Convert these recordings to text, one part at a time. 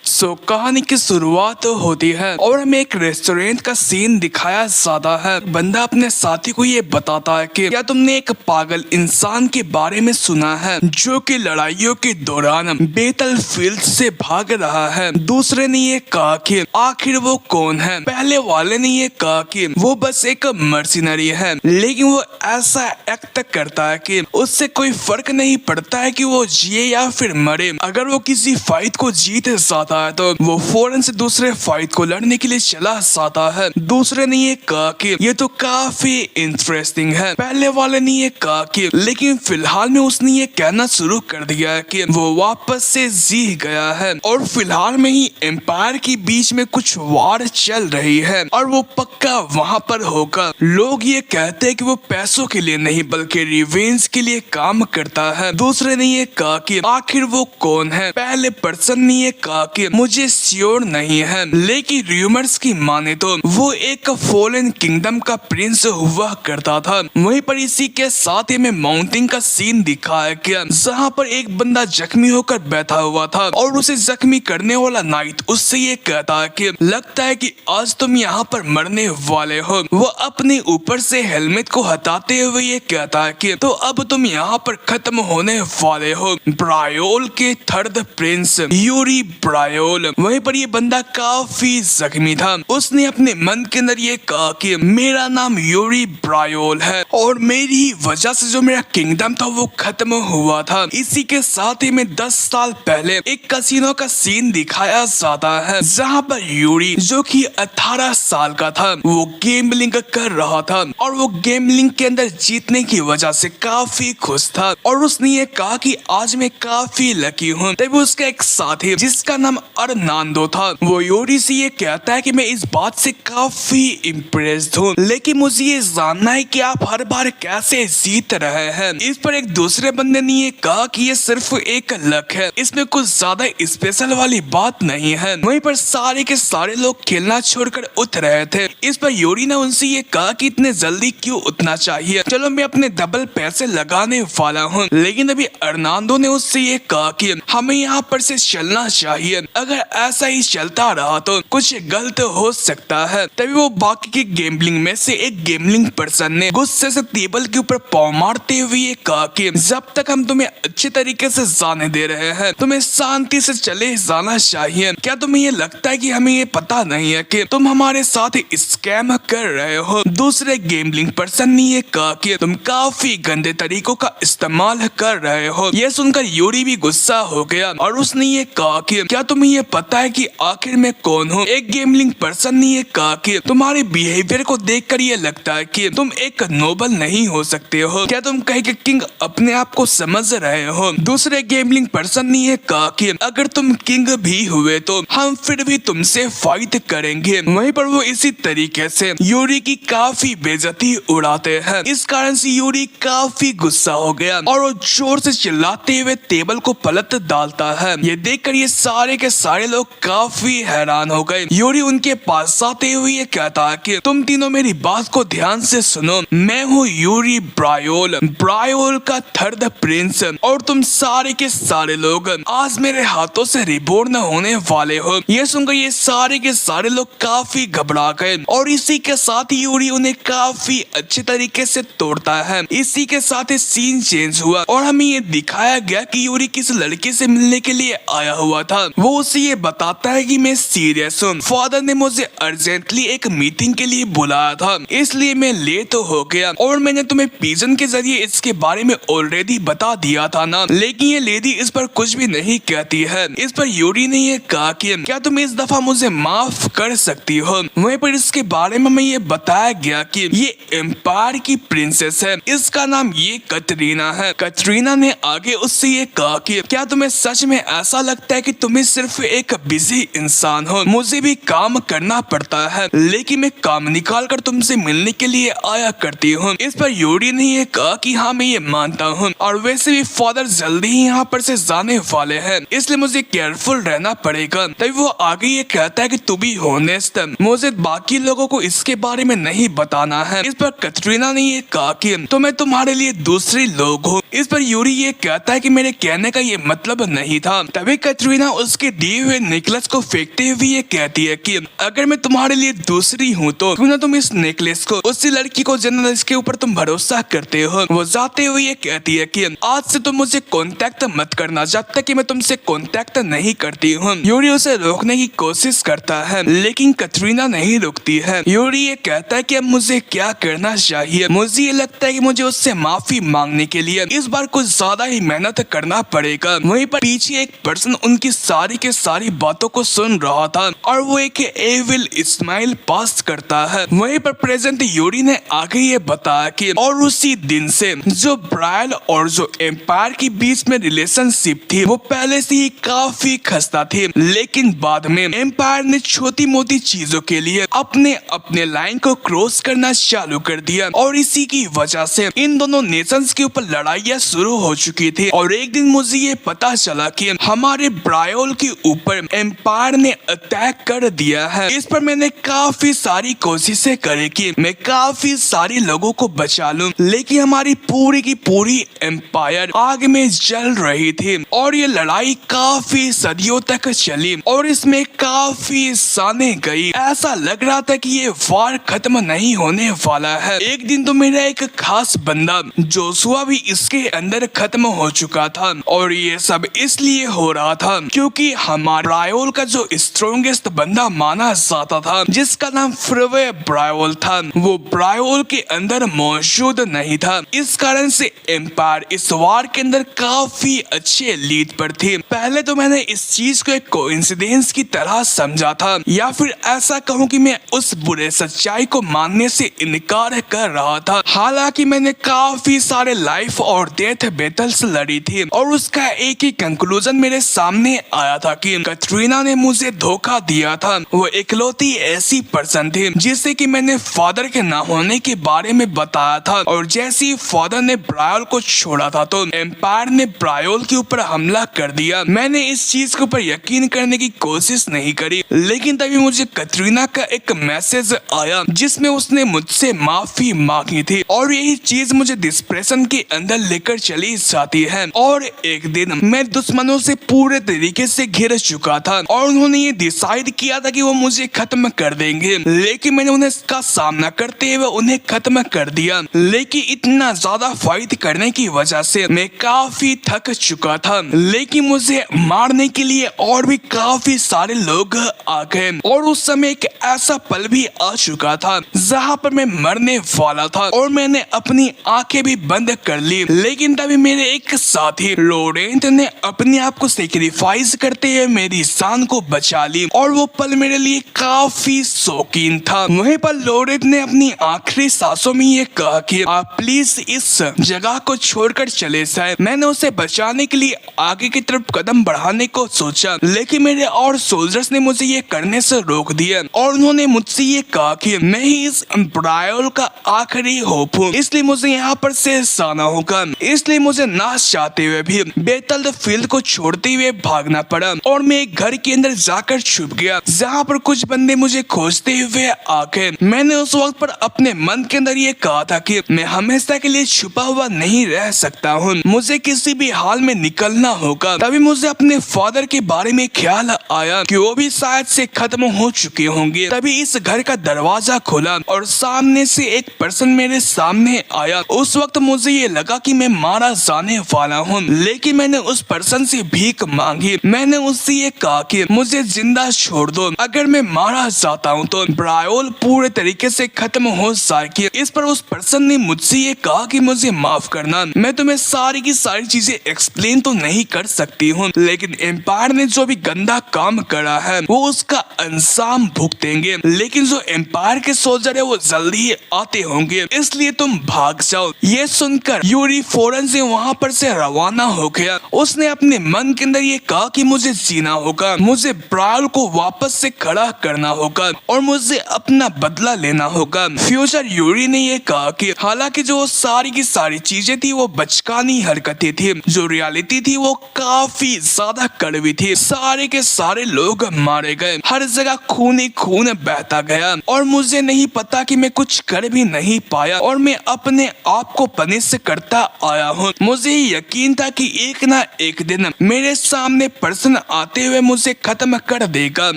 कहानी की शुरुआत होती है और हमें एक रेस्टोरेंट का सीन दिखाया जाता है। बंदा अपने साथी को ये बताता है कि क्या तुमने एक पागल इंसान के बारे में सुना है जो कि लड़ाइयों के दौरान बेतल फील्ड से भाग रहा है। दूसरे ने ये कहा कि आखिर वो कौन है। पहले वाले ने ये कहा कि वो बस एक मर्सिनरी है, लेकिन वो ऐसा एक्ट करता है कि उससे कोई फर्क नहीं पड़ता है कि वो जिए या फिर मरे। अगर वो किसी फाइट को जीत जाता है तो वो फौरन से दूसरे फाइट को लड़ने के लिए चला जाता है। दूसरे ने ये कहा कि ये तो काफी इंटरेस्टिंग है। पहले वाले ने ये कहा कि लेकिन फिलहाल में उसने ये कहना शुरू कर दिया है कि वो वापस से जी गया है और फिलहाल में ही एम्पायर के बीच में कुछ वार चल रही है और वो पक्का वहाँ पर होगा। लोग ये कहते हैं कि वो पैसों के लिए नहीं बल्कि रिवेंज के लिए काम करता है। दूसरे ने ये कहा कि आखिर वो कौन है। पहले पर्सन ने ये कहा कि मुझे श्योर नहीं है, लेकिन रूमर्स की माने तो वो एक फॉलन किंगडम का प्रिंस हुआ करता था। वहीं पर इसी के साथ ही में माउंटिंग का सीन दिखाया गया जहाँ पर एक बंदा जख्मी होकर बैठा हुआ था और उसे जख्मी करने वाला नाइट उससे ये कहता है कि लगता है कि आज तुम यहाँ पर मरने वाले हो। वो अपने ऊपर से हेलमेट को हटाते हुए ये कहता है कि तो अब तुम यहाँ पर खत्म होने वाले हो। ब्रायोल के थर्ड प्रिंस यूरी ब्रायोल। वहीं पर ये बंदा काफी जख्मी था। उसने अपने मन के अंदर ये कहा कि मेरा नाम यूरी ब्रायोल है और मेरी ही वजह से जो मेरा किंगडम था वो खत्म हुआ था। इसी के साथ ही में 10 साल पहले एक कैसीनो का सीन दिखाया जाता है जहाँ पर यूरी जो कि 18 साल का था वो गेमलिंग कर रहा था और वो गेमलिंग के अंदर जीतने की वजह से काफी खुश था और उसने ये कहा कि आज मैं काफी लकी हूँ। तभी उसका एक साथी जिसका नाम अर्नांडो था वो यूरी से ये कहता है कि मैं इस बात से काफी इम्प्रेस्ड हूँ, लेकिन मुझे ये जानना है कि आप हर बार कैसे जीत रहे हैं। इस पर एक दूसरे बंदे ने ये कहा कि ये सिर्फ एक लक है, इसमें कुछ ज्यादा स्पेशल वाली बात नहीं है। वहीं पर सारे के सारे लोग खेलना छोड़कर उठ रहे थे। इस पर यूरी ने उनसे ये कहा कि इतने जल्दी क्यों उठना चाहिए, चलो मैं अपने डबल पैसे लगाने वाला हूँ। लेकिन अभी अर्नांडो ने उससे ये कहा कि हमें यहाँ पर से चलना चाहिए, अगर ऐसा ही चलता रहा तो कुछ गलत हो सकता है। तभी वो बाकी के गेमलिंग में से एक गेमलिंग पर्सन ने गुस्से से टेबल के ऊपर पाँव मारते हुए ये कहा कि जब तक हम तुम्हें अच्छे तरीके से जाने दे रहे हैं तुम्हें शांति से चले जाना चाहिए। क्या तुम्हें ये लगता है कि हमें ये पता नहीं है कि तुम हमारे साथ स्कैम कर रहे हो। दूसरे गेमलिंग पर्सन ने ये कहा कि तुम काफी गंदे तरीकों का इस्तेमाल कर रहे हो। ये सुनकर यूरी भी गुस्सा हो गया और उसने ये कहा कि क्या तुम्हें ये पता है कि आखिर मैं कौन हूँ। एक गेमलिंग पर्सन ने ये कहा कि तुम्हारे बिहेवियर को देखकर ये लगता है कि तुम एक नोबल नहीं हो सकते हो। क्या तुम कहीं के किंग अपने आप को समझ रहे हो। दूसरे गेमलिंग पर्सन ने ये कहा कि अगर तुम किंग भी हुए तो हम फिर भी तुमसे फाइट करेंगे। वहीं पर वो इसी तरीके से यूरी की काफी बेइज्जती उड़ाते हैं। इस कारण से यूरी काफी गुस्सा हो गया और वो जोर से चिल्लाते हुए टेबल को पलट डालता है। ये देखकर ये सारे के सारे लोग काफी हैरान हो गए। यूरी उनके पास आते हुए ये कहता है कि तुम तीनों मेरी बात को ध्यान से सुनो, मैं हूँ यूरी ब्रायोल, ब्रायोल का थर्ड प्रिंस और तुम सारे के सारे लोग आज मेरे हाथों से रिबॉर्न होने वाले हो। ये सुनकर ये सारे के सारे लोग काफी घबरा गए और इसी के साथ ही यूरी उन्हें काफी अच्छे तरीके से तोड़ता है। इसी के साथ ही सीन चेंज हुआ और हमें ये दिखाया गया कि यूरी किस लड़के से मिलने के लिए आया हुआ था। वो उसे ये बताता है कि मैं सीरियस हूँ, फादर ने मुझे अर्जेंटली एक मीटिंग के लिए बुलाया था इसलिए मैं लेट हो गया और मैंने तुम्हें पिजन के जरिए इसके बारे में ऑलरेडी बता दिया था ना। लेकिन ये लेडी इस पर कुछ भी नहीं कहती है। इस पर यूरी ने ये कहा कि क्या तुम इस दफा मुझे माफ कर सकती हो। वहीं पर इसके बारे में हमें ये बताया गया कि ये एम्पायर की प्रिंसेस है, इसका नाम ये कटरीना है। कटरीना ने आगे उससे ये कहा कि क्या तुम्हें सच में ऐसा लगता है कि तुम्हें सिर्फ एक बिजी इंसान हो, मुझे भी काम करना पड़ता है लेकिन मैं काम निकाल कर तुमसे मिलने के लिए आया करती हूँ। इस पर यूरी ने ये कहा कि हाँ मैं ये मानता हूँ और वैसे भी फादर जल्दी ही यहाँ पर से जाने वाले हैं इसलिए मुझे केयरफुल रहना पड़ेगा। तभी वो आगे ये कहता है कि तू भी होनेस्ट, मुझे बाकी लोगों को इसके बारे में नहीं बताना है। इस पर कटरीना ने ये कहा कि तो मैं तुम्हारे लिए दूसरी लोग हूँ। इस पर यूरी ये कहता है कि मेरे कहने का ये मतलब नहीं था। तभी कटरीना उसके दिए हुए नेकलेस को फेंकते हुए ये कहती है कि अगर मैं तुम्हारे लिए दूसरी हूँ तो क्यों ना तुम इस नेकलेस को उसी लड़की को जिन्होंने इसके ऊपर तुम भरोसा करते हो। वो जाते हुए ये कहती है कि आज से तुम मुझे कांटेक्ट मत करना जब तक कि मैं तुमसे कांटेक्ट नहीं करती हूँ। यूरी उसे रोकने की कोशिश करता है लेकिन कटरीना नहीं रुकती है। यूरी ये कहता है कि अब मुझे क्या करना चाहिए। मुझे ये लगता है कि मुझे उससे माफी मांगने के लिए इस बार कुछ ज्यादा ही मेहनत करना पड़ेगा। वहीं पर पीछे एक पर्सन उनकी सारी के सारी बातों को सुन रहा था और वो एक एविल स्माइल पास करता है। वहीं पर प्रेजेंट यूरी ने आगे ये बताया कि और उसी दिन से जो ब्रायल और जो एम्पायर के बीच में रिलेशनशिप थी वो पहले से ही काफी खस्ता थी, लेकिन बाद में एम्पायर ने छोटी मोटी चीजों के लिए अपने लाइन को क्रॉस करना चालू कर दिया और इसी की वजह से इन दोनों नेशंस के ऊपर लड़ाइयाँ शुरू हो चुकी थी। और एक दिन मुझे ये पता चला कि हमारे ब्रायोल के ऊपर एम्पायर ने अटैक कर दिया है। इस पर मैंने काफी सारी कोशिशें करी कि मैं काफी सारे लोगों को बचा लूं, लेकिन हमारी पूरी की पूरी एम्पायर आग में जल रही थी और ये लड़ाई काफी सदियों तक चली और इसमें काफी साने गई। ऐसा लग रहा था कि ये वार खत्म नहीं होने वाला है। एक दिन तो मेरा एक खास बंदा जोशुआ भी इसके अंदर खत्म हो चुका था और ये सब इसलिए हो रहा था क्योंकि हमारे ब्रायोल का जो स्ट्रॉन्गेस्ट बंदा माना जाता था जिसका नाम फ्रीवे ब्रायोल था वो ब्रायोल के अंदर मौजूद नहीं था। इस कारण से एम्पायर इस वार के अंदर काफी अच्छे लीड पर थी। पहले तो मैंने इस चीज को एक कोइंसिडेंस की तरह समझा था या फिर ऐसा कहूँ कि मैं उस बुरे सच्चाई को मानने से इनकार कर रहा था। हालांकि मैंने काफी सारे लाइफ और डेथ बैटल्स लड़ी थी और उसका एक ही कंक्लूजन मेरे सामने आया था कि कटरीना ने मुझे धोखा दिया था। वो इकलौती ऐसी पर्सन थी जिसे कि मैंने फादर के ना होने के बारे में बताया था और जैसे ही फादर ने ब्रायोल को छोड़ा था तो एम्पायर ने ब्रायोल के ऊपर हमला कर दिया। मैंने इस चीज के ऊपर यकीन करने की कोशिश नहीं करी, लेकिन तभी मुझे कटरीना का एक मैसेज आया जिसमें उसने मुझसे माफी मांगी थी और यही चीज मुझे डिप्रेशन के अंदर लेकर चली जाती है। और एक दिन मैं दुश्मनों से पूरे तरीके से घिर चुका था और उन्होंने ये डिसाइड किया था कि वो मुझे खत्म कर देंगे, लेकिन मैंने उन्हें इसका सामना करते हुए उन्हें खत्म कर दिया। लेकिन इतना ज्यादा फाइट करने की वजह से मैं काफी थक चुका था, लेकिन मुझे मारने के लिए और भी काफी सारे लोग आ गए और उस समय एक ऐसा पल भी आ चुका था जहाँ पर मैं मरने वाला था और मैंने अपनी आंखें भी बंद कर ली। लेकिन तभी मेरे एक साथी लोरेंट ने अपने आप को सेक्रीफाइस करते हुए मेरी जान को बचा ली और वो पल मेरे लिए काफी शौकीन था। वहीं पर लोरेंट ने अपनी आखिरी सांसों में ये कहा कि आप प्लीज इस जगह को छोड़कर चले जाए। मैंने उसे बचाने के लिए आगे की तरफ कदम बढ़ाने को सोचा, लेकिन मेरे और सोल्जर्स ने मुझे ये करने से रोक दिया और उन्होंने मुझसे ये कहा कि मैं ही इस ब्रायोल का आखिरी होप हूँ, इसलिए मुझे यहाँ पर से जाना होगा। इसलिए मुझे नाश चाहते हुए भी बेतल फील्ड को छोड़ते हुए भागना पड़ा और मैं एक घर के अंदर जाकर छुप गया जहाँ पर कुछ बंदे मुझे खोजते हुए आ गए। मैंने उस वक्त पर अपने मन के अंदर ये कहा था कि मैं हमेशा के लिए छुपा हुआ नहीं रह सकता हूँ, मुझे किसी भी हाल में निकलना होगा। तभी मुझे अपने फादर के बारे में ख्याल आया कि वो भी शायद से खत्म हो चुके होंगे। तभी इस घर का दरवाजा खुला और सामने से एक पर्सन मेरे सामने आया। उस वक्त मुझे ये लगा कि मैं मारा जाने वाला हूँ, लेकिन मैंने उस पर्सन से भीख मांगी। मैंने उससे ये कहा कि मुझे जिंदा छोड़ दो, अगर मैं मारा जाता हूँ तो ब्रायोल पूरे तरीके से खत्म हो जाएगी। इस पर उस पर्सन ने मुझसे ये कहा कि मुझे माफ करना, मैं तुम्हें सारी की सारी चीजें एक्सप्लेन तो नहीं कर सकती हूँ, लेकिन एम्पायर ने जो भी गंदा काम करा है वो उसका अंजाम भुगतेंगे। लेकिन जो एम्पायर के सोल्जर है वो जल्दी ही आते होंगे, इसलिए तुम भाग जाओ। ये सुनकर यूरी फौरन से वहाँ पर से रवाना हो गया। उसने अपने मन के अंदर ये कहा कि मुझे जीना होगा, मुझे ब्रायोल को वापस से खड़ा करना होगा और मुझे अपना बदला लेना होगा। फ्यूचर यूरी ने ये कहा कि हालांकि जो सारी की सारी चीजें थी वो बचकानी हरकतें थी, जो रियलिटी थी वो काफी ज्यादा कड़वी थी। सारे के सारे लोग मारे गए, हर जगह खून ही खून बहता गया और मुझे नहीं पता कि मैं कुछ कर भी नहीं पाया और मैं अपने आप को पनिश करता आया हूँ। मुझे यकीन था कि एक ना एक दिन मेरे सामने पर्सन आते हुए मुझे खत्म कर देगा।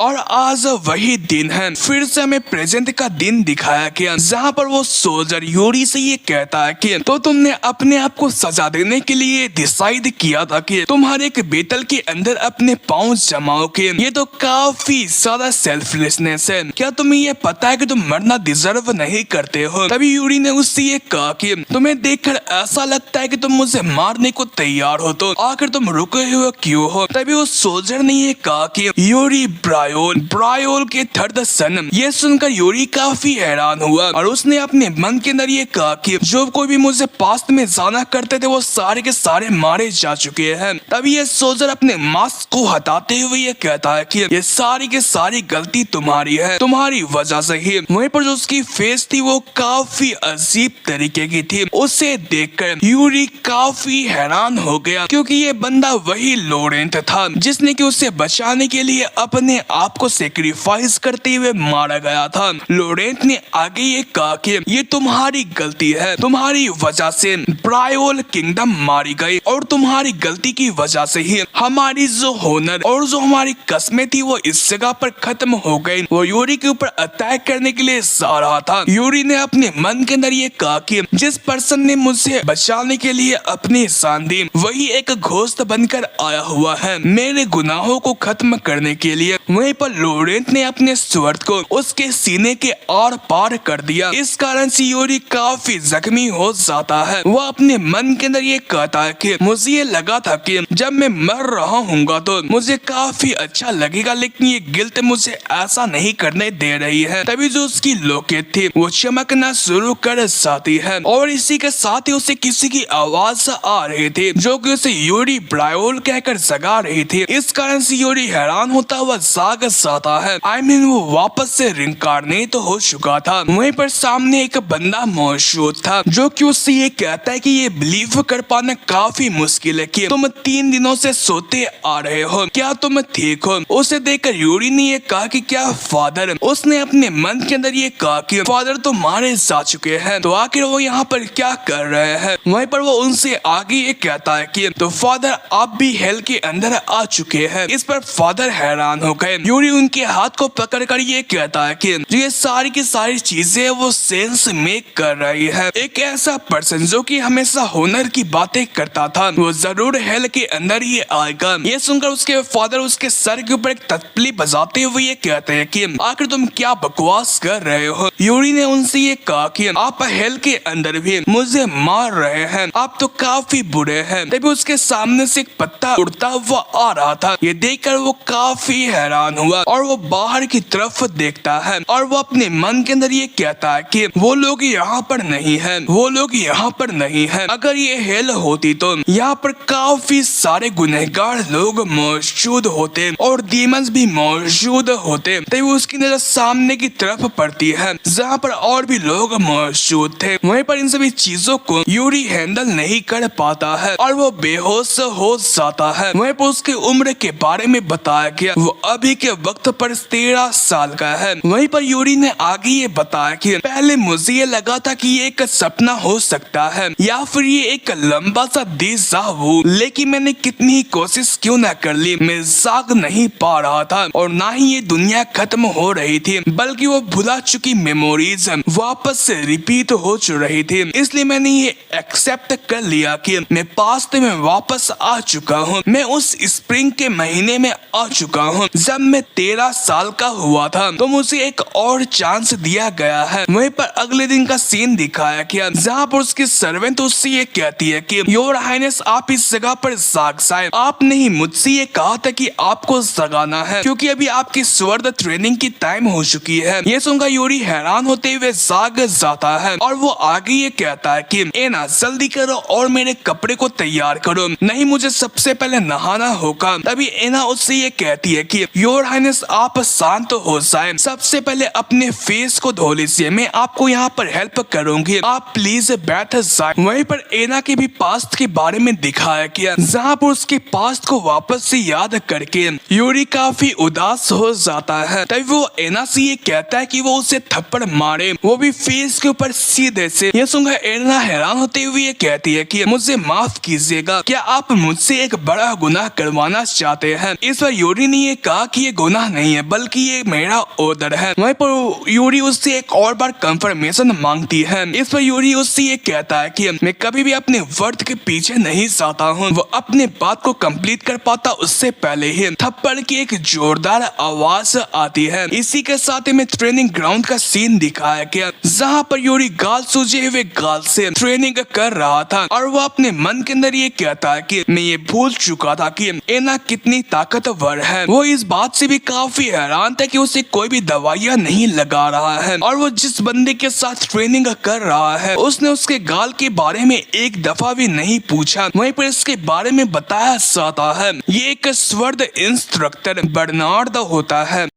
और आज वही दिन है। फिर से हमें प्रेजेंट का दिन दिखाया गया, जहाँ पर वो सोल्जर यूरी से ये कहता है कि तो तुमने अपने आप को सजा देने के लिए डिसाइड किया था कि तुम हर एक बेटल के अंदर अपने पाँव जमाओगे। ये तो काफी ज्यादा सेल्फलेसनेस है। क्या तुम्हें ये पता है कि तुम मरना डिजर्व नहीं करते हो? तभी यूरी ने उससे ये कहा कि तुम्हें देखकर ऐसा लगता है कि तुम मुझे मारने को तैयार हो, तो आखिर तुम रुके हुए क्यों हो? तभी उस सोल्जर ने ये कहा कि यूरी ब्रायोल के थर्ड सन। ये सुनकर यूरी काफी हैरान हुआ और उसने अपने मन के अंदर ये कहा कि जो कोई भी मुझे पास्ट में जाना करते थे वो सारे के सारे मारे जा चुके हैं। तभी ये सोल्जर अपने मास्क को हटाते हुए ये कहता है कि ये सारी की सारी गलती तुम्हारी है, तुम्हारी वजह से ही। वहीं पर जो उसकी फेस थी वो काफी अजीब तरीके की थी। उसे देखकर यूरी काफी हैरान हो गया, क्योंकि ये बंदा वही लोरेंट था जिसने कि उसे बचाने के लिए अपने आप को सेक्रीफाइस करते हुए मारा गया था। लोरेंट ने आगे ये कहा कि ये तुम्हारी गलती है, तुम्हारी वजह से ब्रायोल किंगडम मारी गई और तुम्हारी गलती की वजह से ही हमारी जो होनर और जो हमारी कस्में थी वो इस जगह पर खत्म हो गई। वो यूरी के ऊपर अटैक करने के लिए जा रहा था। यूरी ने अपने मन के अंदर ये कहा कि जिस पर्सन ने मुझे बचाने के लिए अपनी जान दी वही एक घोस्ट बनकर आया हुआ है मेरे गुनाहों को खत्म करने के लिए। वहीं पर लोरेंट ने अपने स्वॉर्ड को उसके सीने के आर पार कर दिया। इस कारण से यूरी काफी जख्मी हो जाता है। वो अपने मन के अंदर ये कहता है कि मुझे ये लगा था कि जब मैं मर रहा हूँगा तो मुझे काफी अच्छा लगेगा, लेकिन ये गिल्ट मुझे ऐसा नहीं करने दे रही है। तभी जो उसकी लोकेट थी वो चमकना शुरू कर जाती है और इसी के साथ ही उसे किसी की आवाज आ रही थी जो कि उसे यूरी ब्रायोल कहकर जगा रही थी। इस कारण से यूरी हैरान होता हुआ जाग जाता है। वो वापस से रिंकारनेट हो चुका था। वहीं पर सामने एक बंदा मौजूद था जो कि उससे ये कहता है कि ये बिलीव कर पाना काफी मुश्किल है कि तुम 3 दिनों से सोते आ रहे हो, क्या तुम ठीक हो? उसे देखकर यूरी ने ये कहा कि क्या फादर? उसने अपने मन के अंदर ये कहा कि फादर तो मारे जा चुके हैं, तो आखिर वो यहाँ पर क्या कर रहे हैं? वहीं पर वो उनसे आगे ये कहता है कि तो फादर आप भी हेल के अंदर आ चुके हैं। इस पर फादर हैरान हो गए। यूरी उनके हाथ को पकड़कर ये कहता है कि ये सारी की सारी चीजें वो सेंस मेक कर रही है। एक ऐसा पर्सन जो कि हमेशा होनर की बातें करता था वो जरूर हेल के अंदर ही आएगा। ये सुनकर उसके फादर उसके सर के ऊपर एक ततली बजाते हुए ये कहते हैं कि आखिर तुम क्या बकवास कर रहे हो? यूरी ने उनसे ये कहा कि आप हेल के अंदर भी मुझे मार रहे हैं, आप तो काफी बुरे हैं। तभी उसके सामने से एक पत्ता उड़ता हुआ आ रहा था। ये देखकर वो काफी हैरान हुआ और वो बाहर की तरफ देखता है और वो अपने मन के अंदर ये कहता है कि वो लोग यहाँ पर नहीं हैं, वो लोग यहाँ पर नहीं हैं। अगर ये हेल होती तो यहाँ पर काफी सारे गुनहगार लोग मौजूद होते और डीमंस भी मौजूद होते। तभी उसकी नजर सामने की तरफ पड़ती है जहाँ पर और भी लोग मौजूद थे। वहीं पर इन सभी चीजों को यूरी हैंडल नहीं कर पाता है और वो बेहोश हो जाता है। वहीं पर उसकी उम्र के बारे में बताया गया वो अभी के वक्त पर 13 साल का है। वहीं पर यूरी ने आगे ये बताया कि पहले मुझे ये लगा था कि ये एक सपना हो सकता है या फिर ये एक लंबा सा déjà vu, लेकिन मैंने कितनी ही कोशिश क्यों न कर ली, मैं जाग नहीं पा रहा था और ना ही ये दुनिया खत्म हो रही थी, बल्कि वो भुला चुकी मेमोरीज वापस से रिपीट हो रही थी। इसलिए मैंने ये एक्सेप्ट कर लिया कि मैं पास्ट में वापस आ चुका हूँ। मैं उस स्प्रिंग के महीने में आ चुका हूँ जब मैं 13 साल का हुआ था, तो मुझे एक और चांस दिया गया है। वहीं पर अगले दिन का सीन दिखाया गया जहाँ पर उसकी सर्वेंट उससे ये कहती है कि योर हाइनेस आप इस जगह पर जाग जाए। आपने ही मुझसे ये कहा था कि आपको जगाना है क्योंकि अभी आपकी स्वॉर्ड ट्रेनिंग की टाइम हो चुकी है। ये सुनकर यूरी हैरान होते हुए जाग जाता है और वो आगे ये कहता है कि एना जल्दी करो और मेरे कपड़े को तैयार करो, नहीं मुझे सबसे पहले नहाना होगा। तभी एना उससे ये कहती है कि योर हाइनेस आप शांत हो जाए, सबसे पहले अपने फेस को धो लीजिए, मैं आपको यहाँ पर हेल्प करूंगी, आप प्लीज बैठ जाए। वहीं पर एना के भी पास्ट के बारे में दिखाया गया जहाँ पर उसके पास्ट को वापस से याद करके यूरी काफी उदास हो जाता है। तभी वो एना से ये कहता है कि वो उसे थप्पड़ मारे, वो भी फेस के ऊपर सीधे से। ये सुनकर एना हैरान होते हुए ये कहती है कि मुझे माफ कीजिएगा, क्या आप मुझसे एक बड़ा गुनाह करवाना जाते हैं। इस पर यूरी ने ये कहा कि ये गुनाह नहीं है बल्कि ये मेरा ऑर्डर है। वहीं पर यूरी उससे एक और बार कंफर्मेशन मांगती है। इस पर यूरी उससे ये कहता है कि मैं कभी भी अपने वर्ड के पीछे नहीं जाता हूँ। वो अपने बात को कंप्लीट कर पाता उससे पहले ही थप्पड़ की एक जोरदार आवाज आती है। इसी के साथ ही में ट्रेनिंग ग्राउंड का सीन दिखाया गया जहाँ पर यूरी गाल सूजे हुए गाल से ट्रेनिंग कर रहा था और वो अपने मन के अंदर ये कहता है कि मैं ये भूल चुका था कि एना कितनी ताकतवर है। वो इस बात से भी काफी हैरान था कि उसे कोई भी दवाइयां नहीं लगा रहा है और वो जिस बंदे के साथ ट्रेनिंग कर रहा है उसने उसके गाल के बारे में एक दफा भी नहीं पूछा। वहीं पर इसके बारे में बताया जाता है ये एक स्वर्ड इंस्ट्रक्टर बर्नार्ड होता है।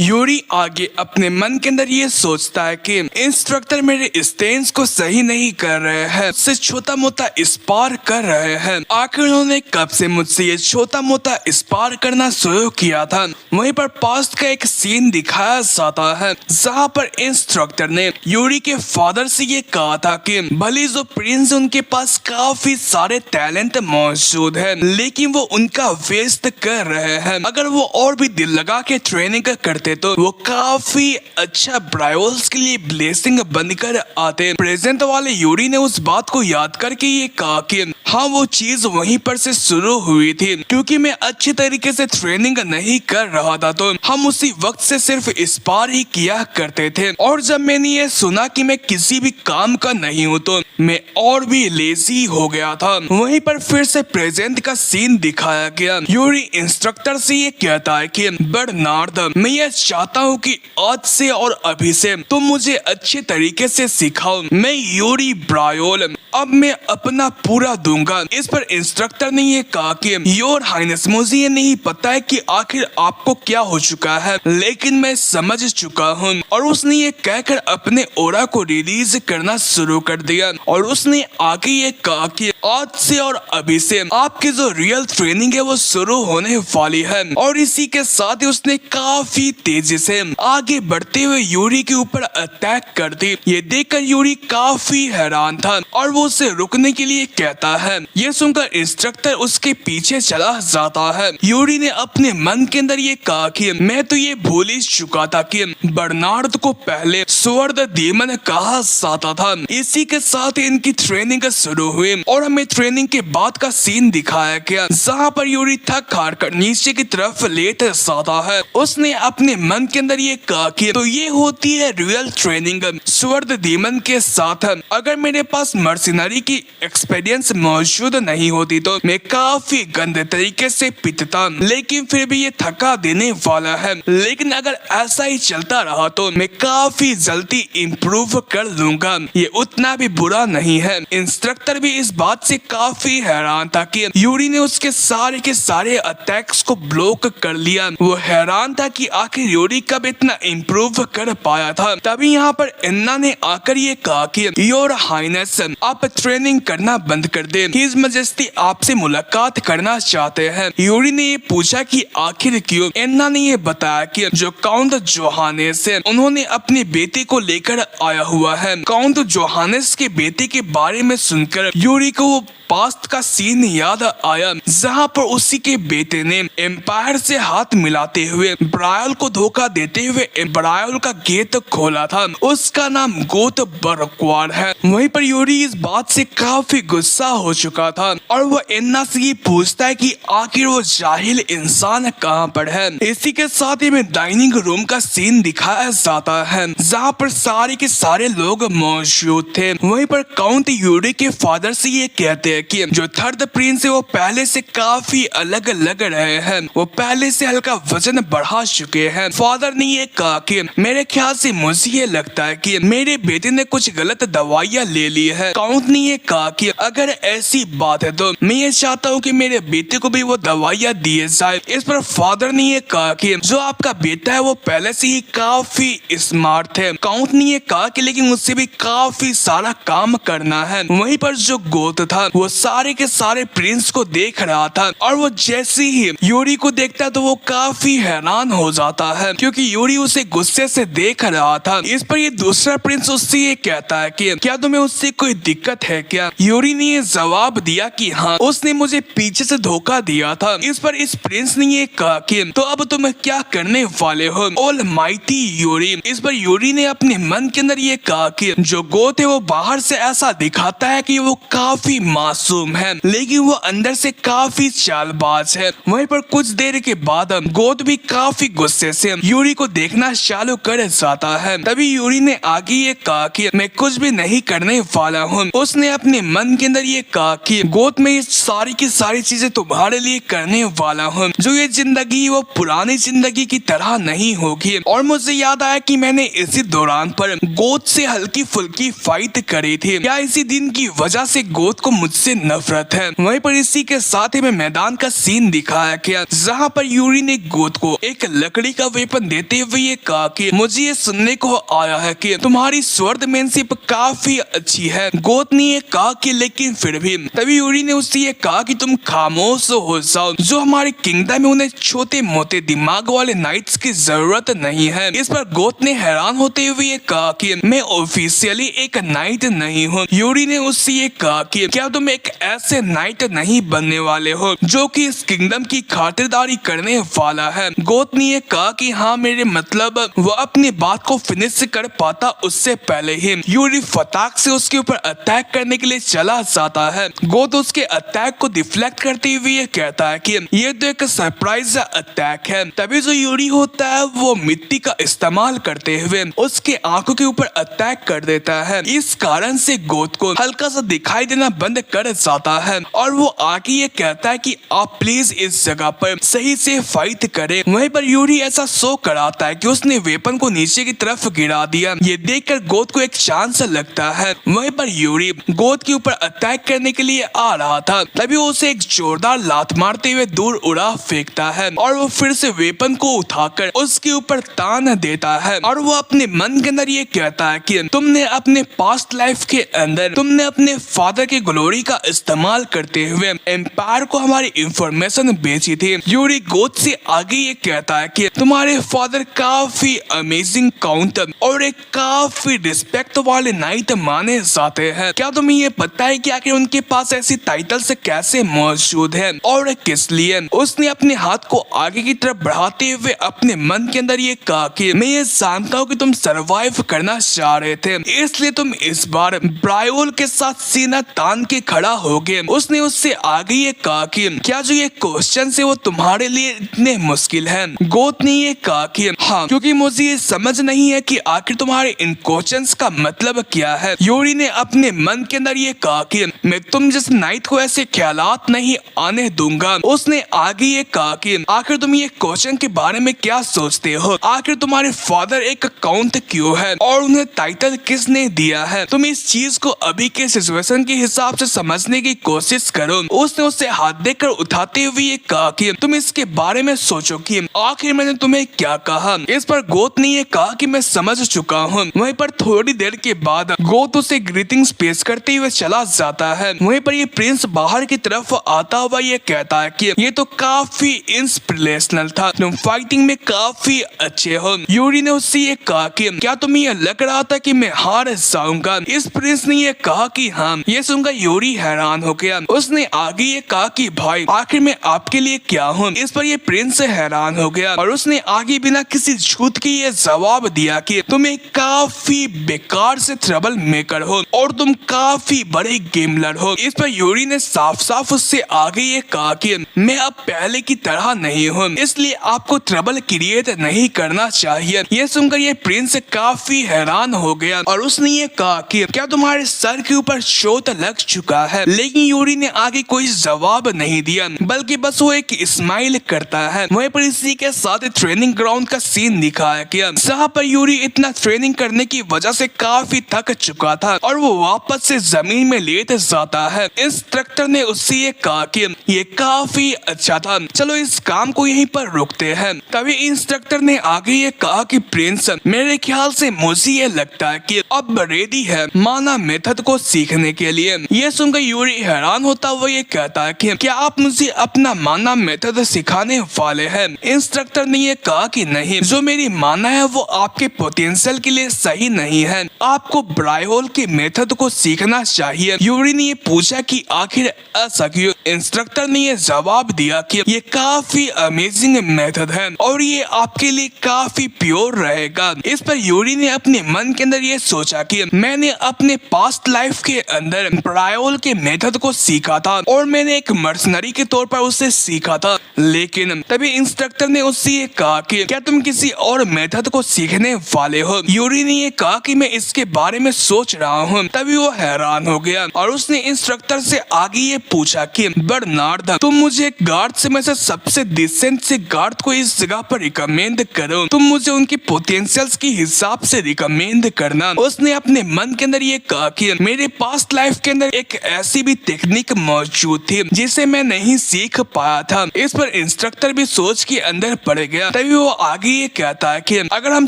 यूरी आगे अपने मन के अंदर ये सोचता है कि इंस्ट्रक्टर मेरे स्टेंस को सही नहीं कर रहे हैं, उससे छोटा मोटा स्पार कर रहे हैं। आखिर उन्होंने कब से मुझसे ये छोटा मोटा स्पार करना शुरू किया था। वहीं पर पास्ट का एक सीन दिखाया जाता है जहाँ पर इंस्ट्रक्टर ने यूरी के फादर से ये कहा था कि भले जो प्रिंस उनके पास काफी सारे टैलेंट मौजूद है लेकिन वो उनका वेस्ट कर रहे हैं। अगर वो और भी दिल लगा के ट्रेनिंग करते तो वो काफी अच्छा ब्रायोल्स के लिए ब्लेसिंग बनकर आते। प्रेजेंट वाले यूरी ने उस बात को याद करके ये कहा कि हाँ वो चीज वहीं पर से शुरू हुई थी क्योंकि मैं अच्छी तरीके से ट्रेनिंग नहीं कर रहा था तो हम उसी वक्त से सिर्फ स्पार ही किया करते थे और जब मैंने ये सुना कि मैं किसी भी काम का नहीं हूँ तो मैं और भी लेजी हो गया था। वहीं पर फिर से प्रेजेंट का सीन दिखाया गया। यूरी इंस्ट्रक्टर से ये कहता है कि बर्नार्ड मैं ये चाहता हूँ कि आज से और अभी से तुम मुझे अच्छे तरीके से सिखाओ। मैं यूरी ब्रायोल अब मैं अपना पूरा दूंगा। इस पर इंस्ट्रक्टर ने ये कहा कि योर हाइनेस मुझे ये नहीं पता है कि आखिर आपको क्या हो चुका है लेकिन मैं समझ चुका हूँ। और उसने ये कहकर अपने ओरा को रिलीज करना शुरू कर दिया और उसने आगे ये कहा कि आज से और अभी से आपकी जो रियल ट्रेनिंग है वो शुरू होने वाली है। और इसी के साथ ही उसने काफी तेजी से आगे बढ़ते हुए यूरी के ऊपर अटैक कर दी। ये देखकर यूरी काफी हैरान था और वो उसे रुकने के लिए कहता है। ये सुनकर इंस्ट्रक्टर उसके पीछे चला जाता है। यूरी ने अपने मन के अंदर ये कहा कि मैं तो ये भूल ही चुका था कि बर्नार्ड को पहले स्वर्ड डीमन कहा जाता था। इसी के साथ इनकी ट्रेनिंग शुरू हुई और हमें ट्रेनिंग के बाद का सीन दिखाया गया जहाँ पर यूरी थक हार कर नीचे की तरफ लेट जाता है। उसने अपने मन के अंदर ये कहा कि तो ये होती है रियल ट्रेनिंग स्वर्ड डीमन के साथ। अगर मेरे पास मर्सिनरी की एक्सपीरियंस मौजूद नहीं होती तो मैं काफी गंदे तरीके से पिटता लेकिन फिर भी ये थका देने वाला है। लेकिन अगर ऐसा ही चलता रहा तो मैं काफी जल्दी इम्प्रूव कर लूंगा। ये उतना भी बुरा नहीं है। इंस्ट्रक्टर भी इस बात से काफी हैरान था कि यूरी ने उसके सारे के सारे अटैक्स को ब्लॉक कर लिया। वो हैरान था कि आखिर यूरी कब इतना इम्प्रूव कर पाया था। तभी यहाँ पर एन्ना ने आकर ये कहा कि योर हाइनेस आप ट्रेनिंग करना बंद कर दे। हिज मजेस्टी आपसे मुलाकात करना चाहते हैं। यूरी ने ये पूछा कि आखिर क्यों। एन्ना ने ये बताया कि जो काउंट जोहानेस है उन्होंने अपनी बेटी को लेकर आया हुआ है। काउंट जोहानेस के बेटे के बारे में सुनकर यूरी को वो पास्ट का सीन याद आया जहाँ पर उसी के बेटे ने एम्पायर से हाथ मिलाते हुए ब्रायल को धोखा देते हुए ब्रायल का गेट खोला था। उसका नाम गोत बरक्वार है। वहीं पर यूरी इस बात से काफी गुस्सा हो चुका था और वो एन्ना से ये पूछता है कि आखिर वो जाहिल इंसान कहाँ पर है। इसी के साथ ही में डाइनिंग रूम का सीन दिखाया जाता है जहाँ पर सारे के सारे लोग मौजूद थे। वहीं पर काउंट यूरी के फादर से ये कहते हैं कि जो थर्ड प्रिंस है वो पहले से काफी अलग लग रहे हैं। वो पहले से हल्का वजन बढ़ा चुके हैं। फादर ने ये कहा कि मेरे ख्याल से मुझे ये लगता है कि मेरे बेटे ने कुछ गलत दवाइयाँ ले ली है। काउंट ने ये कहा कि अगर ऐसी बात है तो मैं ये चाहता हूँ कि मेरे बेटे को भी वो दवाइयाँ दिए जाए। इस पर फादर ने ये कहा कि जो आपका बेटा है वो पहले से ही काफी स्मार्ट है। काउंट ने ये कहा कि लेकिन उससे भी काफी सारा काम करना है। वहीं पर जो गोत था वो सारे के सारे प्रिंस को देख रहा था और वो जैसे ही यूरी को देखता तो वो काफी हैरान हो जाता है क्योंकि यूरी उसे गुस्से से देख रहा था। इस पर ये दूसरा प्रिंस उससे ये कहता है कि क्या तुम्हें उससे कोई दिक्कत है क्या। यूरी ने ये जवाब दिया कि हाँ उसने मुझे पीछे से धोखा दिया था। इस पर इस प्रिंस ने ये कहा कि तो अब तुम क्या करने वाले हो ऑलमाइटी यूरी। इस पर यूरी ने अपने मन के अंदर ये कहा कि जो गोथ है वो बाहर से ऐसा दिखाता है कि वो काफी मासूम है, लेकिन वो अंदर से काफी चालबाज है। वहीं पर कुछ देर के बाद गोथ भी काफी गुस्से से यूरी को देखना चालू कर जाता है। तभी यूरी ने आगे ये कहा कि मैं कुछ भी नहीं करने वाला हूँ। उसने अपने मन के अंदर ये कहा कि गोथ में ये सारी की सारी चीजें तुम्हारे लिए करने वाला हूँ। जो ये जिंदगी वो पुरानी जिंदगी की तरह नहीं होगी। और मुझे याद आया कि मैंने इसी दौरान पर गोथ से हल्की फुल्की फाइट करी थी। क्या इसी दिन की वजह से गोथ को मुझसे नफरत है? वहीं पर इसी के साथ ही मैं मैदान का सीन दिखाया गया जहाँ पर यूरी ने गोथ को एक लकड़ी का वेपन देते हुए ये कहा कि मुझे ये सुनने को आया है कि तुम्हारी स्वॉर्डमैनशिप काफी अच्छी है। गोथ ने ये कहा कि लेकिन फिर भी। तभी यूरी ने उससे ये कहा कि तुम खामोश हो जाओ। जो हमारे किंगडम में उन्हें छोटे मोटे दिमाग वाले नाइट्स की जरूरत नहीं है। इस पर गोथ ने हैरान होते हुए ये कहा कि मैं ऑफिशियली एक नाइट नहीं हूँ। यूरी ने उससे ये कहा कि क्या तुम एक ऐसे नाइट नहीं बनने वाले हो जो कि इस किंगडम की खातिरदारी करने वाला है? गोथ ने ये कहा कि हाँ मेरे मतलब वो अपनी बात को फिनिश कर पाता उससे पहले ही यूरी फटाक से उसके ऊपर अटैक करने के लिए चला जाता है। गोथ उसके अटैक को डिफ्लेक्ट करते हुए ये कहता है कि ये तो एक सरप्राइज अटैक है। तभी जो यूरी होता है वो मिट्टी का इस्तेमाल करते हुए उसके आंखों के ऊपर अटैक कर देता है। इस कारण से गोथ को हल्का सा दिखाई देना बंद कर जाता है और वो आके ये कहता है कि आप प्लीज इस जगह पर सही से फाइट करें। वहीं पर यूरी ऐसा शो कराता है कि उसने वेपन को नीचे की तरफ गिरा दिया। ये देखकर गोथ को एक चांस लगता है। वहीं पर यूरी गोथ के ऊपर अटैक करने के लिए आ रहा था। तभी वो उसे एक जोरदार लात मारते हुए दूर उड़ा फेंकता है और वो फिर से वेपन को उठाकर उसके ऊपर तान देता है और वो अपने मन के अंदर ये कहता है कि तुमने अपने पास्ट लाइफ के अंदर तुमने अपने फादर के ग्लोरी का इस्तेमाल करते हुए एम्पायर को हमारी इंफॉर्मेशन बेची थी। यूरी गोथ से आगे ये कहता है कि तुम्हारे फादर काफी अमेजिंग काउंटर और एक काफी रिस्पेक्ट वाले नाइट माने जाते हैं। क्या तुम्हें ये पता है कि आखिर उनके पास ऐसी टाइटल्स कैसे मौजूद है और किस लिए? उसने अपने हाथ को आगे की तरफ बढ़ाते हुए अपने मन के अंदर ये कहा कि मैं ये जानता हूँ कि तुम सरवाइव करना चाह रहे थे, इसलिए तुम इस बार ब्रायोल के साथ सीना तान के खड़ा हो गए। उसने उससे आगे ये कहा कि क्या जो ये क्वेश्चन है वो तुम्हारे लिए इतने मुश्किल है? गोथ ने ये कहा कि हाँ, क्योंकि मुझे ये समझ नहीं है कि आखिर तुम्हारे इन क्वेश्चंस का मतलब क्या है। यूरी ने अपने मन के अंदर ये कहा कि मैं तुम जिस नाइट को ऐसे ख्यालात नहीं आने दूंगा। उसने आगे ये कहा कि आखिर तुम ये क्वेश्चन के बारे में क्या सोचते हो? आखिर तुम्हारे फादर एक काउंट क्यों है और उन्हें टाइटल किसने दिया है? तुम इस चीज को अभी के सिचुएशन के हिसाब से समझने की कोशिश करो। उसने उसे हाथ देकर उठाते हुए ये कहा कि तुम इसके बारे में सोचो कि आखिर मैंने तुम्हें क्या कहा। इस पर गोथ ने ये कहा कि मैं समझ चुका हूँ। वहीं पर थोड़ी देर के बाद गोथ उसे ग्रीटिंग्स पेश करते हुए चला जाता है। वहीं पर ये प्रिंस बाहर की तरफ आता हुआ ये कहता है कि ये तो काफी इंस्पिरेशनल था, तुम फाइटिंग में काफी अच्छे हो। यूरी ने उससे ये कहा कि क्या तुम्हें ये लग रहा था कि मैं हार जाऊंगा? इस प्रिंस ने ये कहा कि हाँ। ये सुनकर यूरी हैरान हो गया। उसने आगे ये कहा कि भाई आखिर मैं आपके लिए क्या हूँ? इस पर ये प्रिंस हैरान हो गया और उसने आगे बिना किसी झूठ के ये जवाब दिया कि तुम एक काफी बेकार से ट्रबल मेकर हो और तुम काफी बड़े गेमलर हो। इस पर यूरी ने साफ साफ उससे आगे ये कहा कि मैं अब पहले की तरह नहीं हूँ, इसलिए आपको ट्रबल क्रिएट नहीं करना चाहिए। ये सुनकर ये प्रिंस काफी हैरान हो गया और उसने ये कहा कि क्या तुम्हारे सर के ऊपर चोट लग चुका है? लेकिन यूरी ने आगे कोई जवाब नहीं दिया, बल्कि बस वो एक स्माइल करता है। वहीं पर इसी के साथ ट्रेनिंग ग्राउंड का सीन दिखाया गया जहाँ पर यूरी इतना ट्रेनिंग करने की वजह से काफी थक चुका था और वो वापस से जमीन में लेट जाता है। इंस्ट्रक्टर ने उससे ये कहा कि ये काफी अच्छा था, चलो इस काम को यहीं पर रोकते हैं। तभी इंस्ट्रक्टर ने आगे ये कहा कि प्रिंस मेरे ख्याल से मुझे ये लगता है कि अब रेडी है माना मेथड को सीखने के लिए। ये सुनकर यूरी हैरान होता हुआ ये कहता है कि क्या आप मुझे अपना माना मेथड सिखाने वाले हैं? इंस्ट्रक्टर ने ये कहा कि नहीं, जो मेरी माना है वो आपके पोटेंशियल के लिए सही नहीं है, आपको ब्रायोल के मेथड को सीखना चाहिए। यूरी ने ये पूछा कि आखिर ऐसा क्यों। इंस्ट्रक्टर ने ये जवाब दिया कि ये काफी अमेजिंग मेथड है और ये आपके लिए काफी प्योर रहेगा। इस पर यूरी ने अपने मन के अंदर ये सोचा कि मैंने अपने पास्ट लाइफ के अंदर प्रायोल के मेथड को सीखा था और मैंने एक मर्सनरी के तौर पर उसे सीखा था, लेकिन तभी इंस्ट्रक्टर ने उससे ये कहा कि क्या तुम किसी और मेथड को सीखने वाले हो। यूरी ने ये कहा कि मैं इसके बारे में सोच रहा हूँ। तभी वो हैरान हो गया और उसने इंस्ट्रक्टर से आगे ये पूछा कि बर्नार्ड, तुम मुझे एक गार्ड से में से सबसे डिसेंट से गार्ड को इस जगह पर रिकमेंड करो, तुम मुझे उनकी पोटेंशियल्स के हिसाब से रिकमेंड करना। उसने अपने मन के अंदर ये कहा कि मेरे पास्ट लाइफ के अंदर एक ऐसी भी टेक्निक मौजूद थी जिसे मैं नहीं सीख पाया था। इस पर इंस्ट्रक्टर भी सोच के अंदर पड़ गया। तभी वो आगे ये कहता है कि अगर हम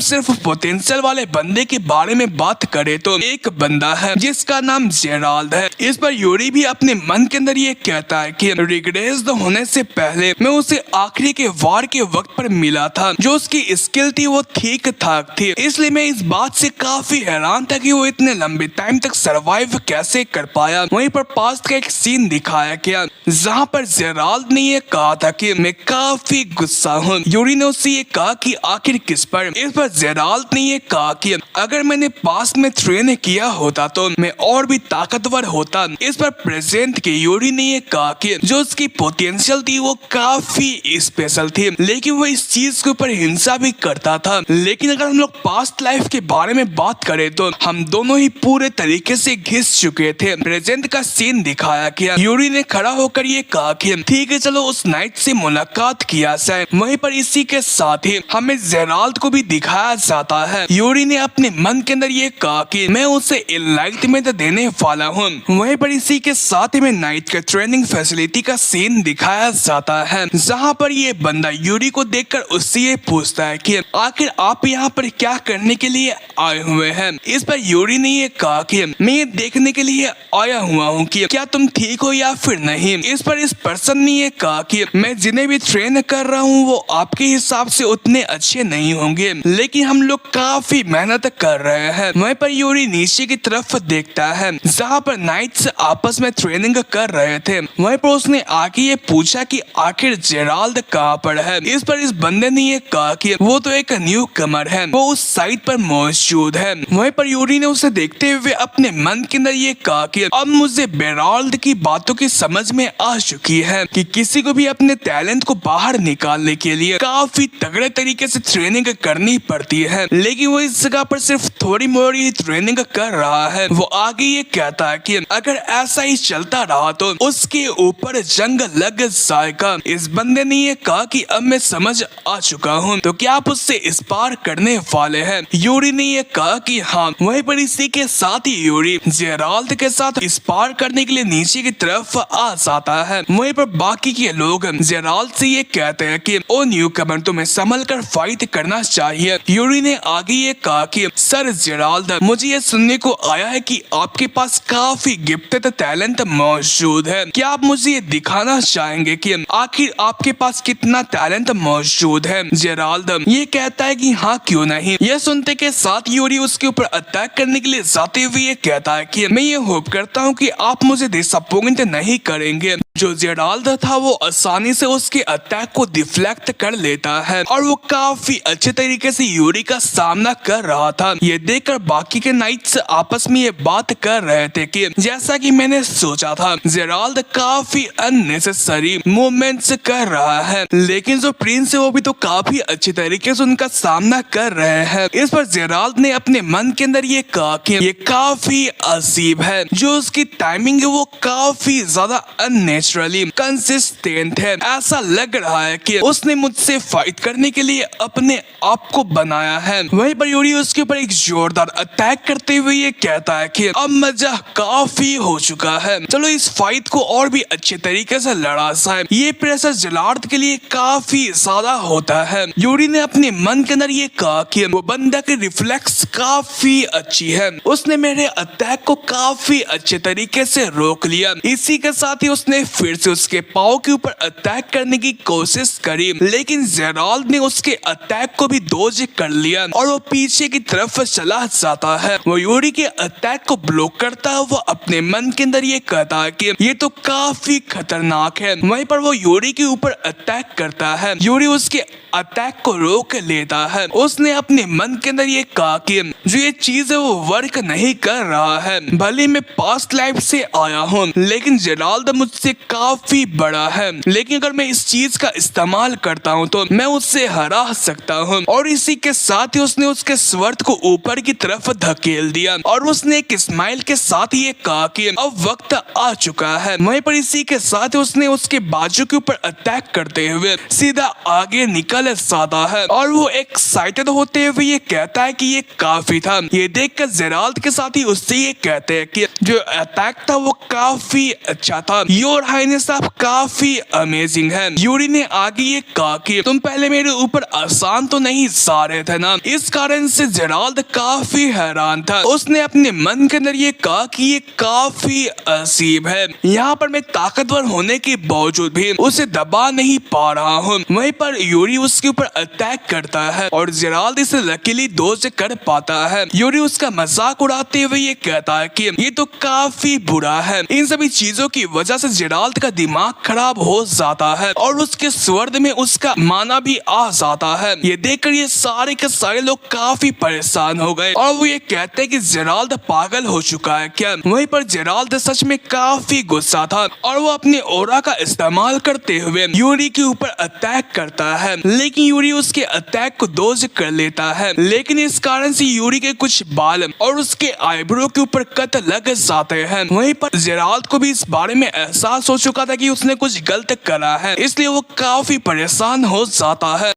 सिर्फ पोटेंशियल वाले बंदे के बारे में बात करें तो एक बंदा है जिसका नाम जेराल्ड है। इस पर यूरी भी अपने मन के अंदर ये कहता है कि रिग्रेस होने से पहले मैं उसे आखिरी के वार के वक्त पर मिला था। जो उसकी स्किल थी वो ठीक ठाक थी, इसलिए मैं इस बात से काफी हैरान था कि वो इतने लंबे टाइम तक सरवाइव कैसे कर पाया। वहीं पर पास्ट का एक सीन दिखाया गया जहाँ पर जेराल्ड ने ये कहा था कि मैं काफी गुस्सा हूँ। यूरी ने उससे ये कहा कि आखिर किस पर। इस पर जेराल्ड ने ये कहा कि अगर मैंने पास्ट में ट्रेन किया होता तो मैं और भी ताकतवर होता। इस पर प्रेजेंट के यूरी ने ये कहा कि जो उसकी पोटेंशियल थी वो काफी स्पेशल थी, लेकिन वो इस चीज के ऊपर हिंसा भी करता था। लेकिन अगर हम लोग पास्ट लाइफ के बारे में बात करें तो हम दोनों ही पूरे तरीके से घिस चुके थे। प्रेजेंट का सीन दिखाया गया। यूरी ने खड़ा होकर ये कहा कि ठीक है चलो उस नाइट से मुलाकात किया जाए। वहीं पर इसी के साथ ही हमें जेराल्ड को भी दिखाया जाता है। यूरी ने अपने मन के अंदर ये कहा कि मैं उसे एनलाइटमेंट देने वाला हूँ। वहीं पर इसी के साथ ही में नाइट के ट्रेनिंग फैसिलिटी का सीन दिखाया जाता है जहाँ पर ये बंदा यूरी को देखकर उससे ये पूछता है कि आखिर आप यहाँ पर क्या करने के लिए आए हुए हैं। इस पर यूरी ने ये कहा कि मैं ये देखने के लिए आया हुआ हूँ कि क्या तुम ठीक हो या फिर नहीं। इस पर इस पर्सन ने ये कहा कि मैं जिन्हें भी ट्रेन कर रहा हूँ वो आपके हिसाब से उतने अच्छे नहीं होंगे, लेकिन हम लोग काफी मेहनत कर रहे हैं। वहीं पर यूरी नीचे की तरफ देखता है जहाँ पर नाइट्स आपस में ट्रेनिंग कर रहे थे। वहीं पर उसने आके ये पूछा कि आखिर जेराल्ड कहाँ पर है। इस पर इस बंदे ने ये कहा कि वो तो एक न्यू कमर है, वो उस साइट पर मौजूद है। वहीं पर यूरी ने उसे देखते हुए अपने मन के अंदर ये कहा कि अब मुझे जेराल्ड की बातों की समझ में आ चुकी है कि किसी को भी अपने टैलेंट को बाहर निकालने के लिए काफी तगड़े तरीके से ट्रेनिंग करनी पड़ती है, लेकिन वो इस जगह पर सिर्फ थोड़ी मोड़ी ट्रेनिंग कर रहा है। वो आगे ये कहता है कि अगर ऐसा ही चलता रहा तो उसके ऊपर जंग लग जाएगा। इस बंदे ने ये कहा कि अब मैं समझ आ चुका हूँ, तो क्या आप उससे इस पार करने वाले हैं। यूरी ने ये कहा कि हाँ। वहीं पर इसी के साथ ही यूरी जेराल्ड के साथ इस पार करने के लिए नीचे की तरफ आ जाता है। वहीं पर बाकी के लोग जेराल्ड से ये कहते हैं कि ओ न्यू कमर तुम्हें संभल कर फाइट करना चाहिए। यूरी ने आगे ये कहा कि सर जेराल्ड मुझे ये सुनने को आया है कि आपके पास काफी गिफ्टेड टैलेंट मौजूद है, क्या आप मुझे ये दिखाना चाहेंगे कि आखिर आपके पास कितना टैलेंट मौजूद है। जेराल्ड ये कहता है कि हाँ क्यों नहीं। यह सुनते के साथ यूरी उसके ऊपर अटैक करने के लिए जाते हुए ये कहता है कि मैं ये होप करता हूँ कि आप मुझे डिसअपॉइंट नहीं करेंगे। जो जेराल्ड था वो आसानी से उसके अटैक को डिफ्लेक्ट कर लेता है और वो काफी अच्छे तरीके से यूरी का सामना कर रहा था। ये देखकर बाकी के नाइट्स आपस में ये बात कर रहे थे कि जैसा कि मैंने सोचा था जेराल्ड काफी अननेसेसरी मूवमेंट्स कर रहा है, लेकिन जो प्रिंस है वो भी तो काफी अच्छे तरीके से उनका सामना कर रहे हैं। इस पर जेराल्ड ने अपने मन के अंदर ये कहा कि ये काफी अजीब है, जो उसकी टाइमिंग है वो काफी ज्यादा अननेचुरली कंसिस्टेंट है। ऐसा लग रहा है कि उसने मुझसे फाइट करने के लिए अपने आप को बनाया है। वहीं पर यूरी उसके ऊपर एक जोरदार अटैक करते हुए ये कहता है कि अब मजा काफी हो चुका है, चलो इस फाइट को और भी अच्छे तरीके से लड़ा जाए। ये प्रेशर जेराल्ड के लिए काफी ज्यादा होता है। यूरी ने अपने मन के अंदर ये कहा कि वो बंदा की रिफ्लेक्स काफी अच्छी है, उसने मेरे अटैक को काफी अच्छे तरीके से रोक लिया। इसी के साथ ही उसने फिर से उसके पाँव के ऊपर अटैक करने की कोशिश करी, लेकिन जेराल्ड ने उसके अटैक को भी डॉज कर लिया और वो पीछे की तरफ चला जाता है। वो यूरी के अटैक को ब्लॉक करता है। वो अपने मन मन के अंदर ये कहता है कि ये तो काफी खतरनाक है। वहीं पर वो यूरी के ऊपर अटैक करता है। यूरी उसके अटैक को रोक लेता है। उसने अपने मन के अंदर ये कहा कि जो ये चीज है वो वर्क नहीं कर रहा है। भले मैं पास्ट लाइफ से आया हूँ लेकिन जेराल्ड मुझसे काफी बड़ा है, लेकिन अगर मैं इस चीज का इस्तेमाल करता हूँ तो मैं उससे हरा सकता हूँ। और इसी के साथ ही उसने उसके स्वर्ड को ऊपर की तरफ धकेल दिया और उसने एक स्माइल के साथ ये कहा कि अब वक्त आ चुका है। वहीं पर इसी के साथ उसने उसके बाजू के ऊपर अटैक करते हुए सीधा आगे निकल जाता है और वो एक्साइटेड होते हुए ये कहता है कि ये काफी था। ये देखकर जेराल्ड के साथ ही उससे ये कहते हैं कि जो अटैक था वो काफी अच्छा था। योर हाइनेस आप काफी अमेजिंग है। यूरी ने आगे ये कहा कि तुम पहले मेरे ऊपर आसान तो नहीं जा रहे थे ना। इस कारण से जेराल्ड काफी हैरान था। उसने अपने मन के अंदर ये कहा कि ये काफी अजीब है, यहाँ पर मैं ताकतवर होने के बावजूद भी उसे दबा नहीं पा रहा हूँ। वहीं पर यूरी उसके ऊपर अटैक करता है और जेराल्ड इसे लकीली डॉज कर पाता है। यूरी उसका मजाक उड़ाते हुए ये कहता है कि ये तो काफी बुरा है। इन सभी चीजों की वजह से जेराल्ड का दिमाग खराब हो जाता है और उसके स्वर्द में उसका माना भी आ जाता है। ये देखकर ये सारे के सारे लोग काफी परेशान हो गए और वो ये कहते हैं कि जेराल्ड पागल हो चुका है क्या। वहीं पर जेराल्ड सच में काफी गुस्सा था और वो अपने ओरा का इस्तेमाल करते हुए यूरी के ऊपर अटैक करता है, लेकिन यूरी उसके अटैक को डॉज कर लेता है। लेकिन इस कारण से यूरी के कुछ बाल और उसके आईब्रो के ऊपर कट लग जाते हैं। वहीं पर जेराल्ड को भी इस बारे में एहसास हो चुका था कि उसने कुछ गलत करा है, इसलिए वो काफी परेशान हो जाता है।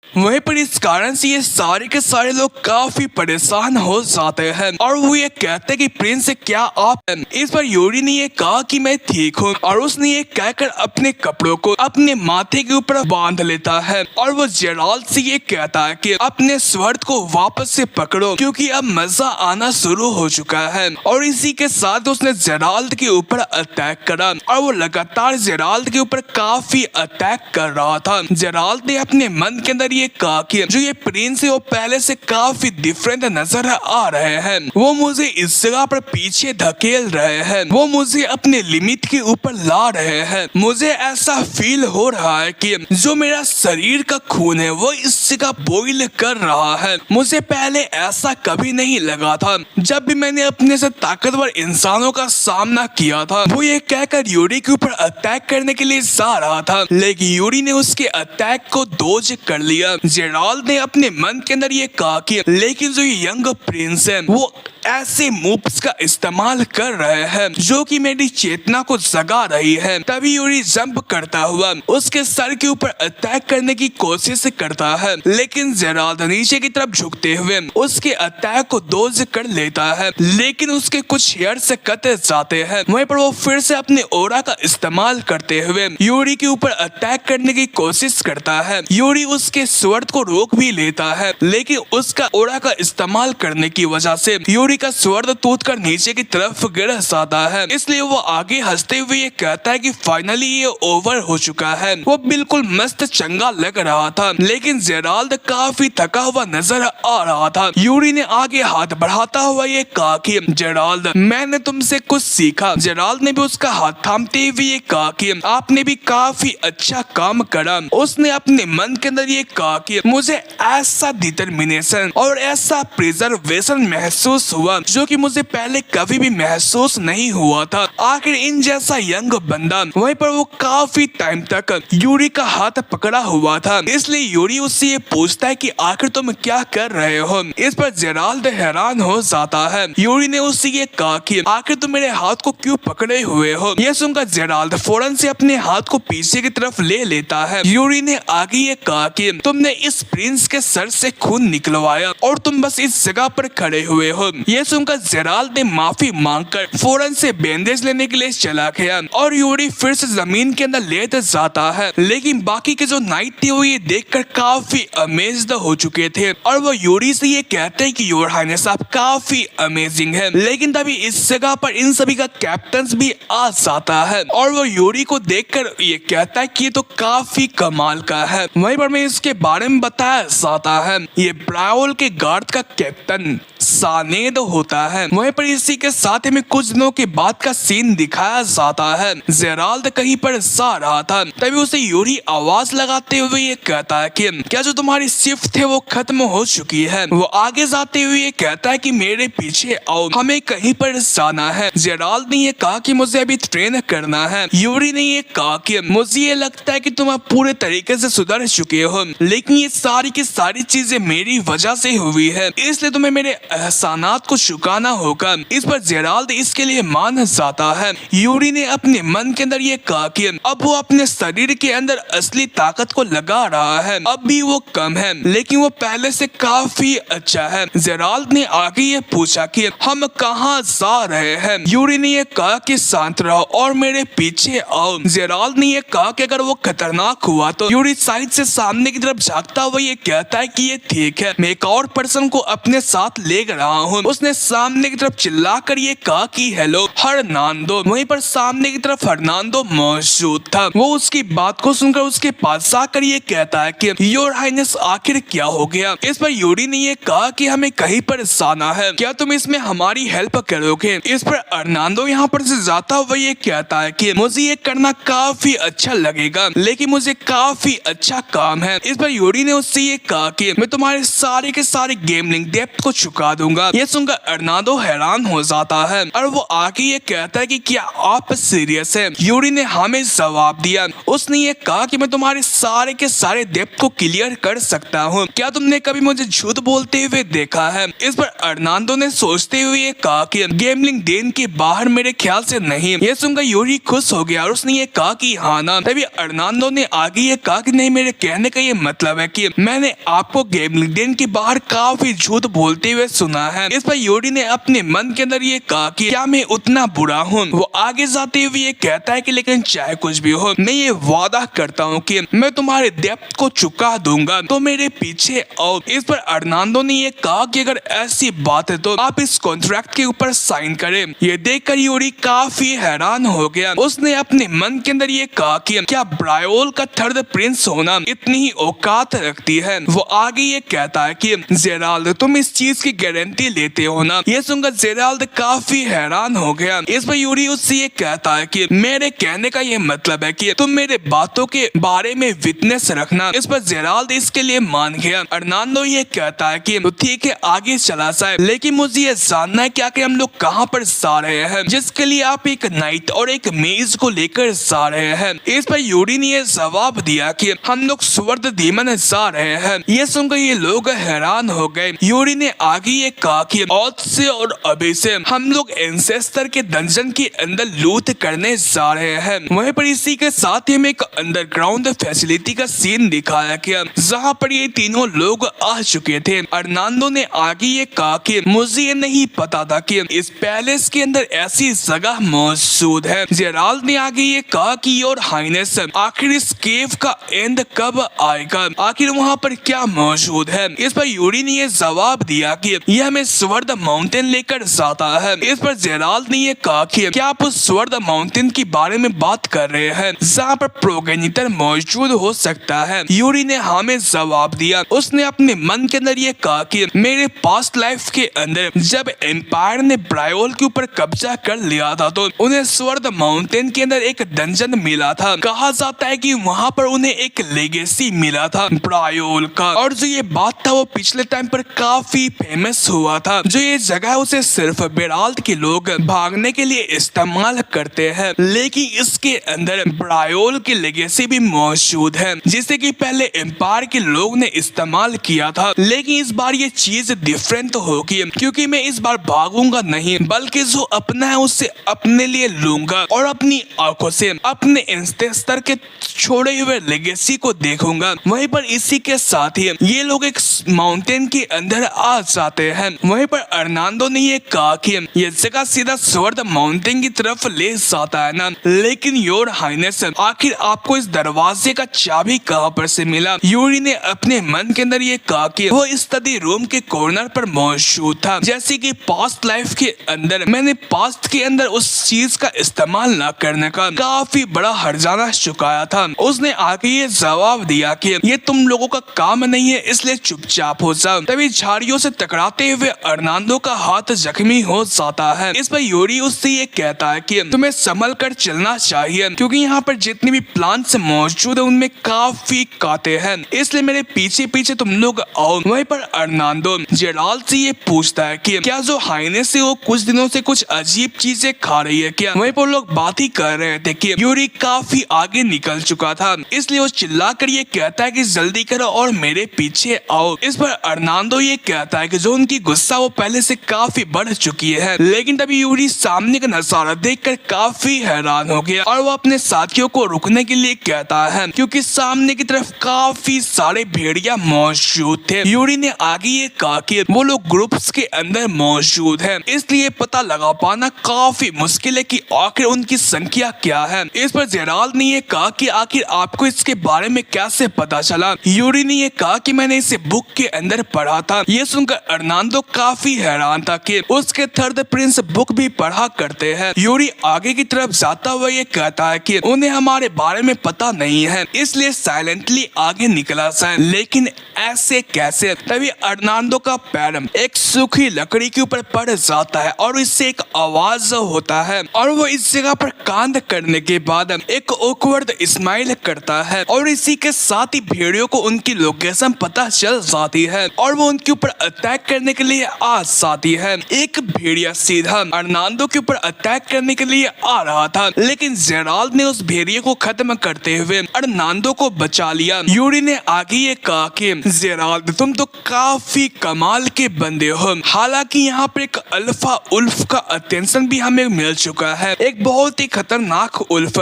वहीं पर इस कारण से ये सारे के सारे लोग काफी परेशान हो जाते हैं और वो ये कहते हैं कि प्रिंस क्या आप हैं। इस पर यूरी ने ये कहा कि मैं ठीक हूँ और उसने ये कहकर अपने कपड़ों को अपने माथे के ऊपर बांध लेता है और वो जेराल्ड से ये कहता है कि अपने स्वर्ड को वापस से पकड़ो क्योंकि अब मजा आना शुरू हो चुका है। और इसी के साथ उसने जेराल्ड के ऊपर अटैक करा और वो लगातार जेराल्ड के ऊपर काफी अटैक कर रहा था। जेराल्ड ने अपने मन के अंदर ये कहा कि जो ये प्रिंस है वो पहले से काफी डिफरेंट नजर आ रहे हैं। वो मुझे इस जगह पर पीछे धकेल रहे हैं, वो मुझे अपने लिमिट के ऊपर ला रहे हैं। मुझे ऐसा फील हो रहा है कि जो मेरा शरीर का खून है वो इस जगह बॉइल कर रहा है। मुझे पहले ऐसा कभी नहीं लगा था। जब भी मैंने अपने से ताकतवर इंसानों का सामना किया था वो ये कहकर यूरी के ऊपर अटैक करने के लिए जा रहा था, लेकिन यूरी ने उसके अटैक को डॉज कर लिया। जेराल्ड ने अपने मन के अंदर ये कहा कि लेकिन जो ये यंग प्रिंस है वो ऐसे मूव्स का इस्तेमाल कर रहे हैं जो कि मेरी चेतना को जगा रही है। तभी यूरी जंप करता हुआ उसके सर के ऊपर अटैक करने की कोशिश करता है, लेकिन जेराल्ड नीचे की तरफ झुकते हुए उसके अटैक को डॉज कर लेता है, लेकिन उसके कुछ हेयर से कट जाते हैं। वहीं पर वो फिर से अपने ओरा का इस्तेमाल करते हुए यूरी के ऊपर अटैक करने की कोशिश करता है। यूरी उसके स्वर्ड को रोक भी लेता है, लेकिन उसका ओरा का इस्तेमाल करने की वजह से यूरी का स्वर्ड टूट कर नीचे की तरफ गिर जाता है। इसलिए वो आगे हंसते हुए ये कहता है कि फाइनली ये ओवर हो चुका है। वो बिल्कुल मस्त चंगा लग रहा था, लेकिन जेराल्ड काफी थका हुआ नजर आ रहा था। यूरी ने आगे हाथ बढ़ाता हुआ ये कहा कि जेराल्ड मैंने तुमसे कुछ सीखा। जेराल्ड ने भी उसका हाथ थामते हुए ये कहा कि आपने भी काफी अच्छा काम करा। उसने अपने मन के अंदर ये कहा कि मुझे ऐसा डिटर्मिनेशन और ऐसा प्रिजर्वेशन महसूस हुआ जो कि मुझे पहले कभी भी महसूस नहीं हुआ था। आखिर इन जैसा यंग बंदा। वहीं पर वो काफी टाइम तक यूरी का हाथ पकड़ा हुआ था, इसलिए यूरी उससे ये पूछता है कि आखिर तुम क्या कर रहे हो। इस पर जेराल्ड हैरान हो जाता है। यूरी ने उससे ये कहा कि आखिर तुम मेरे हाथ को क्यों पकड़े हुए हो। यह सुनकर जेराल्ड फौरन से अपने हाथ को पीछे की तरफ ले लेता है। यूरी ने आगे ये कहा कि तुमने इस प्रिंस के सर से खून निकलवाया और तुम बस इस जगह पर खड़े हुए हो। यह सुनकर जेराल्ड ने माफी मांगकर फौरन से बैंडेज लेने के लिए चला गया और यूरी फिर से जमीन के अंदर लेट जाता है, लेकिन बाकी के जो नाइट थे वो ये देखकर काफी अमेज्ड हो चुके थे और वो यूरी से ये कहते हैं कि योर हाइनेस आप काफी अमेजिंग है। लेकिन तभी इस जगह पर इन सभी का कैप्टन भी आ जाता है और वो यूरी को देखकर ये कहता है कि ये तो काफी कमाल का है। वहीं पर मैं इसके बारे में बताया जाता है। ये ब्रायोल के गार्ड का कैप्टन सानेद होता है। वहीं पर इसी के साथ हमें कुछ दिनों के बाद का सीन दिखाया जाता है। जेराल्ड कहीं पर जा रहा था, तभी उसे यूरी आवाज लगाते हुए ये कहता है कि क्या जो तुम्हारी शिफ्ट है वो खत्म हो चुकी है। वो आगे जाते हुए ये कहता है कि मेरे पीछे आओ, हमें कहीं पर जाना है। जेराल्ड ने ये कहा कि मुझे अभी ट्रेन करना है। यूरी ने ये कहा कि मुझे ये लगता है कि तुम अब पूरे तरीके से सुधर चुके हो, लेकिन ये सारी की सारी चीजें मेरी वजह से हुई है, इसलिए तुम्हें मेरे एहसानात को चुकाना होगा। इस पर जेराल्ड इसके लिए मान जाता है। यूरी ने अपने मन के अंदर ये कहा कि अब वो अपने शरीर के अंदर असली ताकत को लगा रहा है। अब भी वो कम है, लेकिन वो पहले से काफी अच्छा है। जेराल्ड ने आगे ये पूछा कि हम कहाँ जा रहे हैं। यूरी ने ये कहा कि शांत रहो और मेरे पीछे आओ। जेराल्ड ने ये कहा कि अगर वो खतरनाक हुआ तो यूरी साइड से सामने की तरफ झांकता हुआ ये कहता है कि ये ठीक है, मैं एक और पर्सन को अपने साथ ले रहा हूँ। उसने सामने की तरफ चिल्लाकर ये कहा कि हेलो हर्नांडो। वहीं पर सामने की तरफ हर्नांडो मौजूद था। वो उसकी बात को सुनकर उसके पास आकर ये कहता है कि योर हाइनेस आखिर क्या हो गया। इस पर यूरी ने ये कहा कि हमें कहीं पर जाना है, क्या तुम इसमें हमारी हेल्प करोगे। इस पर हर्नांडो यहाँ पर से जाता हुआ ये कहता है कि मुझे ये करना काफी अच्छा लगेगा, लेकिन मुझे काफी अच्छा काम है। इस पर यूरी ने उससे ये कहा कि मैं तुम्हारे सारे के सारे गेमलिंग डेप्थ को चुका दूंगा। ये सुनकर हर्नांडो हैरान हो जाता है और वो आगे ये कहता है कि क्या आप सीरियस हैं। यूरी ने हमें जवाब दिया। उसने ये कहा कि मैं तुम्हारे सारे के सारे डेप्थ को क्लियर कर सकता हूँ, क्या तुमने कभी मुझे झूठ बोलते हुए देखा है। इस पर हर्नांडो ने सोचते हुए ये कहा कि गेमलिंग डेन के बाहर मेरे ख्याल से नहीं। ये सुनकर यूरी खुश हो गया और उसने ये कहा कि हाँ ना। तभी हर्नांडो ने आगे ये कहा कि नहीं, मेरे कहने का ये मतलब है कि मैंने आपको गेमलिंग डेन के बाहर काफी झूठ बोलते हुए सुना है। इस पर यूरी ने अपने मन के अंदर ये कहा कि क्या मैं उतना बुरा हूँ। वो आगे जाते हुए ये कहता है कि लेकिन चाहे कुछ भी हो, मैं ये वादा करता हूँ कि मैं तुम्हारे डेप्थ को चुका दूंगा, तो मेरे पीछे आओ। इस पर हर्नांडो ने ये कहा कि अगर ऐसी बात है तो आप इस कॉन्ट्रैक्ट के ऊपर साइन करें। ये देखकर यूरी काफी हैरान हो गया। उसने अपने मन के अंदर ये कहा कि क्या ब्रायोल का थर्ड प्रिंस होना इतनी ही औकात रखती है। वो आगे ये कहता है कि जेराल्ड तुम इस चीज की गारंटी लेते हो ना। ये सुनकर जेराल्ड काफी हैरान हो गया। इस पर यूरी उससे ये कहता है कि मेरे कहने का ये मतलब है कि तुम मेरे बातों के बारे में विटनेस रखना। इस पर जेराल्ड इसके लिए मान गया। हर्नांडो ये कहता है कि तो ठीक है, आगे चला जाए, लेकिन मुझे ये जानना है क्या कि हम लोग कहाँ पर जा रहे हैं, जिसके लिए आप एक नाइट और एक मेज को लेकर जा रहे हैं। इस पर यूरी ने ये जवाब दिया कि हम लोग स्वर्द डीमन जा रहे हैं। ये सुनकर ये लोग हैरान हो गए। यूरी ने आगे ये कहा कि औद से और अभी से हम लोग एंसेस्टर के डंजन के अंदर लूट करने जा रहे हैं। वहीं पर इसी के साथ ही हमें एक अंडरग्राउंड फैसिलिटी का सीन दिखाया गया, जहाँ पर ये तीनों लोग आ चुके थे। हर्नांडो ने आगे ये कहा कि मुझे ये नहीं पता था कि इस पैलेस के अंदर ऐसी जगह मौजूद है। जेराल्ड ने आगे ये कहा कि योर हाइनेस आखिर इस केव का एंड कब आएगा, आखिर वहाँ पर क्या मौजूद है। इस पर यूरी ने ये जवाब दिया कि यह हमें स्वर्ड माउंटेन लेकर जाता है। इस पर जेराल्ड ने ये कहा कि क्या आप उस स्वर्ड माउंटेन के बारे में बात कर रहे हैं जहाँ पर प्रोगेनिटर मौजूद हो सकता है। यूरी ने हमें जवाब दिया। उसने अपने मन के अंदर ये कहा कि मेरे पास्ट लाइफ के अंदर जब एम्पायर ने ब्रायोल के ऊपर कब्जा कर लिया था तो उन्हें स्वर्ड माउंटेन के अंदर एक डंजन मिला था। कहा जाता है कि वहाँ पर उन्हें एक लेगेसी मिला था ब्रायोल का, और जो ये बात था वो पिछले टाइम पर काफी फेमस हुआ था। जो ये जगह उसे सिर्फ बेराल्ट के लोग भागने के लिए इस्तेमाल करते हैं, लेकिन इसके अंदर ब्रायोल की लेगेसी भी मौजूद है जिसे कि पहले एम्पायर के लोग ने इस्तेमाल किया था। लेकिन इस बार ये चीज डिफरेंट होगी, क्योंकि मैं इस बार भागूंगा नहीं, बल्कि जो अपना है उससे अपने लिए लूंगा और अपनी आंखों से अपने एंसेस्टर के छोड़े हुए लेगेसी को देखूंगा। वहीं पर इसी के साथ ही ये लोग एक माउंटेन के अंदर आ जाते हैं। वहीं पर हर्नांडो ने ये कहा कि ये जगह सीधा स्वर्ड माउंटेन की तरफ ले जाता है ना, लेकिन योर हाइनेस आखिर आपको इस दरवाजे का चाबी कहाँ पर से मिला। यूरी ने अपने मन के अंदर ये कहा कि वो स्टडी रूम के कॉर्नर पर मौजूद था। जैसे कि पास्ट लाइफ के अंदर मैंने पास्ट के अंदर उस चीज का इस्तेमाल न करने का काफी बड़ा हर्जाना चुकाया था। उसने आगे ये जवाब दिया कि ये तुम लोगों का काम नहीं है, इसलिए चुपचाप हो जाओ। तभी झाड़ियों से टकराते हुए अर्नांडो का हाथ जख्मी हो जाता है। इस पर यूरी उससे ये कहता है कि तुम्हें संभल कर चलना चाहिए, क्योंकि यहाँ पर जितने भी प्लांट्स मौजूद है उनमें काफी कांटे हैं, इसलिए मेरे पीछे पीछे तुम लोग आओ। वहीं पर अर्नांडो जेराल्ड से ये पूछता है कि क्या जो हाइनेस है वो कुछ दिनों से कुछ अजीब चीजें खा रही है क्या। वहीं पर लोग बात ही कर रहे थे कि यूरी काफी आगे निकल चुका था, इसलिए वो चिल्ला कर ये कहता है कि जल्दी करो और मेरे पीछे आओ। इस पर अर्नांडो ये कहता है कि जो उनकी गुस्सा वो पहले से काफी बढ़ चुकी है, लेकिन तभी यूरी सामने का नजारा देखकर काफी हैरान हो गया और वो अपने साथियों को रुकने के लिए कहता है, क्योंकि सामने की तरफ काफी सारे भेड़िया मौजूद थे। यूरी ने आगे ये कहा कि वो लोग ग्रुप्स के अंदर मौजूद हैं, इसलिए पता लगा पाना काफी मुश्किल है कि आखिर उनकी संख्या क्या है। इस पर जेराल्ड ने ये कहा कि आखिर आपको इसके बारे में कैसे पता चला। यूरी ने ये कहा कि मैंने इसे बुक के अंदर पढ़ा था। ये सुनकर अर्नांडो काफी हैरान था कि उसके थर्ड प्रिंस बुक भी पढ़ा करते हैं। यूरी आगे की तरफ जाता हुआ ये कहता है कि उन्हें हमारे बारे में पता नहीं है, इसलिए साइलेंटली आगे निकला सा। लेकिन ऐसे कैसे। तभी अर्नांडो का पैर एक सूखी लकड़ी के ऊपर पड़ जाता है और इससे एक आवाज होता है और वो इस जगह पर कांड करने के बाद एक ऑकवर्ड स्माइल करता है और इसी के साथ ही भेड़ियों को उनकी लोकेशन पता चल जाती है और वो उनके ऊपर अटैक करने के लिए आ जाती है। एक भेड़िया सीधा अर्नांडो के ऊपर अटैक करने के लिए आ रहा था, लेकिन जेराल्ड ने उस भेड़िए को खत्म करते हुए अर्नांडो को बचा लिया। यूरी ने आगे ये कहा कि जेराल्ड तुम तो काफी कमाल के बंदे हो। हालांकि यहाँ पर एक अल्फा उल्फ का अटेंशन भी हमें मिल चुका है। एक बहुत ही खतरनाक उल्फ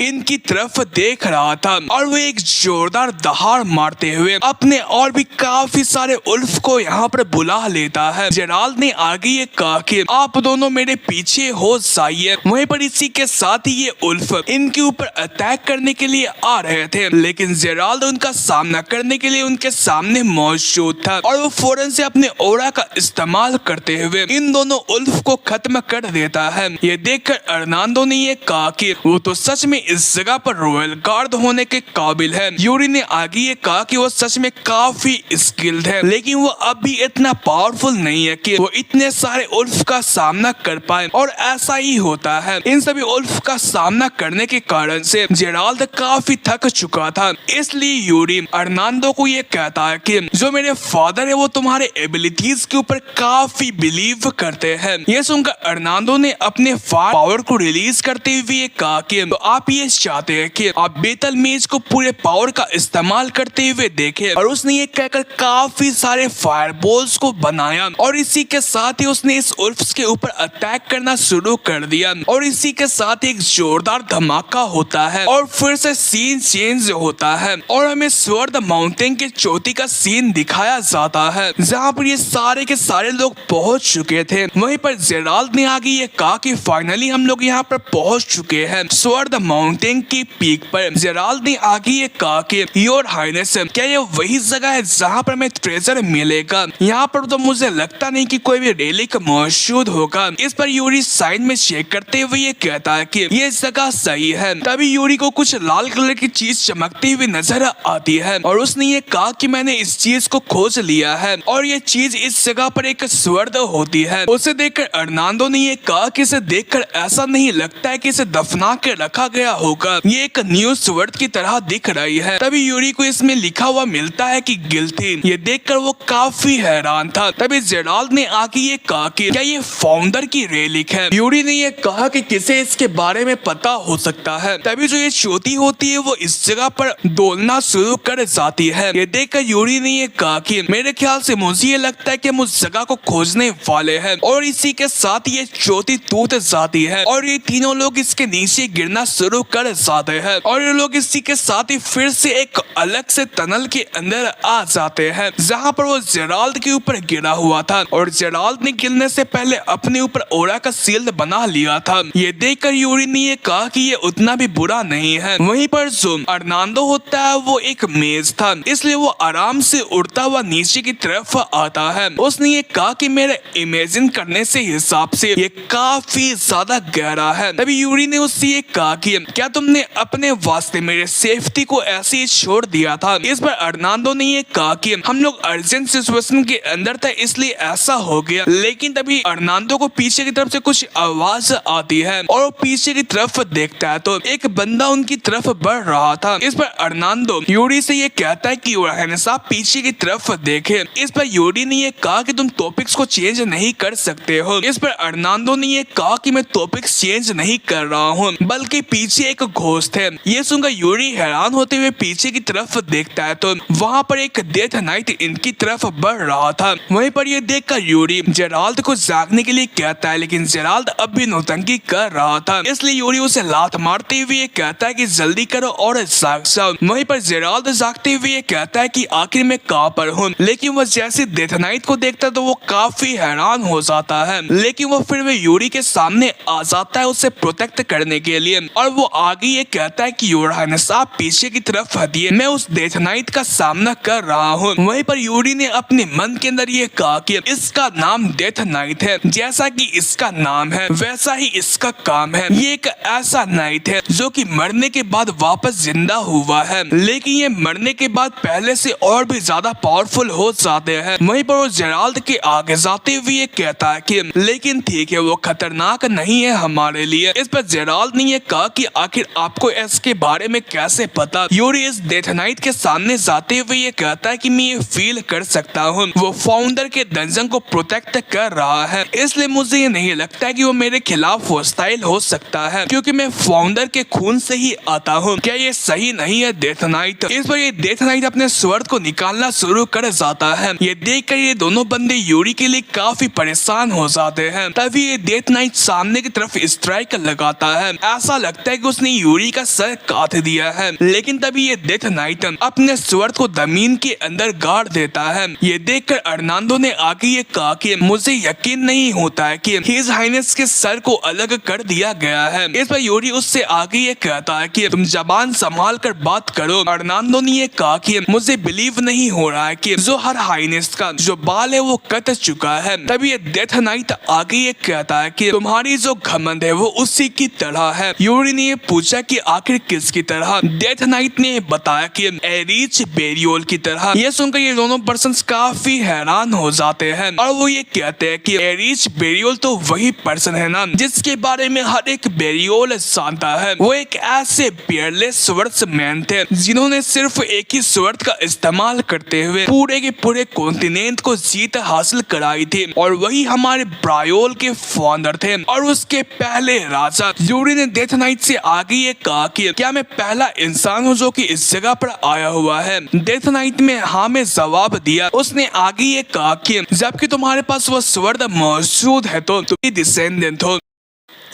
इनकी तरफ देख रहा था और वो एक जोरदार दहाड़ मारते हुए अपने और भी काफी सारे उल्फ को यहाँ पर बुला लेता है। जेराल्ड ने आगे ये कहा कि आप दोनों मेरे पीछे हो जाइए। वहीं पर इसी के साथ ही ये उल्फ इनके ऊपर अटैक करने के लिए आ रहे थे, लेकिन जेराल्ड उनका सामना करने के लिए उनके सामने मौजूद था और वो फौरन से अपने ओरा का इस्तेमाल करते हुए इन दोनों उल्फ को खत्म कर देता है। ये देखकर अर्नांडो ने ये कहा कि वो तो सच में इस जगह पर रॉयल गार्ड होने के काबिल है। यूरी ने आगे ये कहा कि वो सच में काफी स्किल्ड है, लेकिन वो अब भी इतना पावरफुल नहीं है कि वो इतने सारे उल्फ का सामना कर पाए। और ऐसा ही होता है, इन सभी उल्फ का सामना करने के कारण से जेराल्ड काफी थक चुका था। इसलिए यूरी अर्नांडो को ये कहता है कि जो मेरे फादर है वो तुम्हारे एबिलिटीज के ऊपर काफी बिलीव करते हैं। ये सुनकर अर्नांडो ने अपने पावर को रिलीज करते हुए ये कहा कि तो आप ये चाहते हैं कि आप बेतल मेज को पूरे पावर का इस्तेमाल करते हुए देखें। और उसने ये कहकर काफी सारे फायरबॉल्स को बनाया और इसी के साथ ही उसने इस उल्फ्स के ऊपर अटैक करना शुरू कर दिया और इसी के साथ एक जोरदार धमाका होता है और फिर से सीन चेंज होता है और हमें स्वर्ड माउंटेन के चोटी का सीन दिखाया जाता है, जहाँ पर ये सारे के सारे लोग पहुंच चुके थे। वहीं पर जेराल्ड ने आगे ये कहा कि फाइनली हम लोग यहाँ पर पहुंच चुके हैं स्वर्ड माउंटेन की पीक पर। जेराल्ड ने आगे ये कहा कि योर हाइनेस क्या ये वही जगह है जहाँ पर हमें ट्रेजर मिलेगा? यहाँ पर तो मुझे लगता नहीं कि कोई भी रेलिक मौजूद होगा। इस पर यूरी साइड में चेक करते हुए ये कहता है कि ये जगह सही है। तभी यूरी को कुछ लाल कलर की चीज चमकती हुई नजर आती है और उसने ये कहा कि मैंने इस चीज को खोज लिया है और ये चीज इस जगह पर एक स्वर्ड होती है। उसे देखकर अर्नांडो ने ये कहा कि इसे देखकर ऐसा नहीं लगता है कि इसे दफना के रखा गया होगा, ये एक न्यू स्वर्ड की तरह दिख रही है। तभी यूरी को इसमें लिखा हुआ मिलता है कि गिल्टी। ये देखकर वो काफी हैरान था। तभी जेराल्ड ने आके ये कहा कि क्या ये फाउंडर की रेलिक है? यूरी ने ये कहा कि किसे इसके बारे में पता हो सकता है। तभी जो ये चोटी होती है वो इस जगह पर डोलना शुरू कर जाती है। ये देखकर यूरी ने ये कहा कि मेरे ख्याल से मुझे ये लगता है कि हम उस जगह को खोजने वाले हैं और इसी के साथ ये चोटी टूट जाती है और ये तीनों लोग इसके नीचे गिरना शुरू कर जाते हैं और ये लोग इसी के साथ ही फिर से एक अलग से टनल के अंदर आ जाते हैं, जहाँ पर वो जेराल्ड के ऊपर गिरा हुआ था और जेराल्ड ने गिरने से पहले अपने ऊपर ओरा का शील्ड बना लिया था। ये देखकर यूरी ने ये कहा कि ये उतना भी बुरा नहीं है। वहीं पर जो अर्नांडो होता है वो एक मेज था, इसलिए वो आराम से उड़ता हुआ नीचे की तरफ आता है। उसने ये कहा कि मेरे इमेजिन करने से हिसाब से ये काफी ज्यादा गहरा है। तभी यूरी ने उससे ये कहा कि क्या तुमने अपने वास्ते मेरे सेफ्टी को ऐसे ही छोड़ दिया था। इस पर अर्नाल्डो ने ये कहा कि हम लोग अर्जेंट सिचुएशन के अंदर था इसलिए ऐसा हो गया। लेकिन तभी अर्नाल्डो को पीछे की तरफ से कुछ आवाज आती है और वो पीछे की तरफ देखता है तो एक बंदा उनकी तरफ बढ़ रहा था। इस पर अर्नाल्डो यूरी से ये कहता है कि योहानिस साहब पीछे की तरफ देखे। इस पर यूरी ने ये कहा कि तुम टॉपिक्स को चेंज नहीं कर सकते हो। इस पर अर्नाल्डो ने ये कहा कि मैं टॉपिक्स चेंज नहीं कर रहा हूँ बल्कि पीछे एक घोस्ट है। ये सुनकर यूरी हैरान होते हुए पीछे की तरफ देखता है तो वहाँ पर एक डेथ नाइट इनकी तरफ बढ़ रहा था। वहीं पर ये देखकर यूरी जेराल्ड को जागने के लिए कहता है लेकिन जेराल्ड अब भी नौटंकी कर रहा था। इसलिए यूरी उसे लात मारते हुए ये कहता है कि जल्दी करो और जाग जाओ। वहीं पर जेराल्ड जागते हुए ये कहता है कि आखिर मैं कहाँ पर हूँ। लेकिन वह जैसे डेथ नाइट को देखता है तो वो काफी हैरान हो जाता है। लेकिन वो फिर यूरी के सामने आ जाता है उसे प्रोटेक्ट करने के लिए और वो आगे ये कहता है कि योहानिस साहब पीछे की तरफ हटिए, मैं उस डेथ नाइट का सामना कर रहा हूँ। वहीं पर यूरी ने अपने मन के अंदर ये कहा कि इसका नाम डेथ नाइट है, जैसा कि इसका नाम है वैसा ही इसका काम है। ये एक ऐसा नाइट है जो कि मरने के बाद वापस जिंदा हुआ है, लेकिन ये मरने के बाद पहले से और भी ज्यादा पावरफुल हो जाते हैं। वहीं पर वो जेराल्ड के आगे जाते हुए ये कहता है कि लेकिन ठीक है वो खतरनाक नहीं है हमारे लिए। इस पर जेराल्ड ने ये कहा कि आखिर आपको इसके बारे में कैसे पता। यूरी इस डेथ नाइट के सामने जाते हुए ये कहता है कि मैं ये फील कर सकता हूँ वो फाउंडर के डंजन को प्रोटेक्ट कर रहा है, इसलिए मुझे ये नहीं लगता है कि वो मेरे खिलाफ हॉस्टाइल हो सकता है क्योंकि मैं फाउंडर के खून से ही आता हूँ। क्या ये सही नहीं है डेथ नाइट? इस पर ये डेथ नाइट अपने स्वर्ड को निकालना शुरू कर जाता है। ये देखकर ये दोनों बंदे यूरी के लिए काफी परेशान हो जाते हैं। तभी ये डेथ नाइट सामने की तरफ स्ट्राइक लगाता है। ऐसा लगता है कि उसने यूरी का सर काट दिया है, लेकिन तभी ये डेथ नाइट अपने स्वर्ड को जमीन के अंदर गाड़ देता है। ये देखकर अर्नाल्डो ने आगे ये कहा कि मुझे यकीन नहीं होता है कि हिज हाइनेस के सर को अलग कर दिया गया है। इस पर यूरी उससे आगे ये कहता है कि तुम जबान संभाल कर बात करो। अर्नाल्डो ने ये कहा कि मुझे बिलीव नहीं हो रहा है कि जो हर हाइनेस का जो बाल है वो कट चुका है। तभी ये डेथ नाइट आगे ये कहता है कि तुम्हारी जो घमंड है वो उसी की तरह है। यूरी ने ये पूछा कि आखिर किसकी तरह? डेथ नाइट ने बताया कि एरिच बेरियोल की तरह। ये सुनकर ये दोनों पर्सन्स काफी हैरान हो जाते हैं और वो ये कहते हैं कि एरिच बेरियोल तो वही पर्सन है ना जिसके बारे में हर एक बेरियोल जानता है। वो एक ऐसे पियरलेस स्वर्ड्समैन थे जिन्होंने सिर्फ एक ही स्वर्ड का इस्तेमाल करते हुए पूरे के पूरे कॉन्टिनेंट को जीत हासिल कराई थी और वही हमारे ब्रायोल के फाउंडर थे और उसके पहले राजा। यूरी ने डेथ नाइट से आगे ये कहा कि क्या मैं पहला इंसान हूँ जो कि इस जगह पर आया हुआ है? डेथ नाइट में हाँ में जवाब दिया। उसने आगे ये कहा कि जबकि तुम्हारे पास वो स्वर्ड मौजूद है तो तुम डिसेंडेंट हो।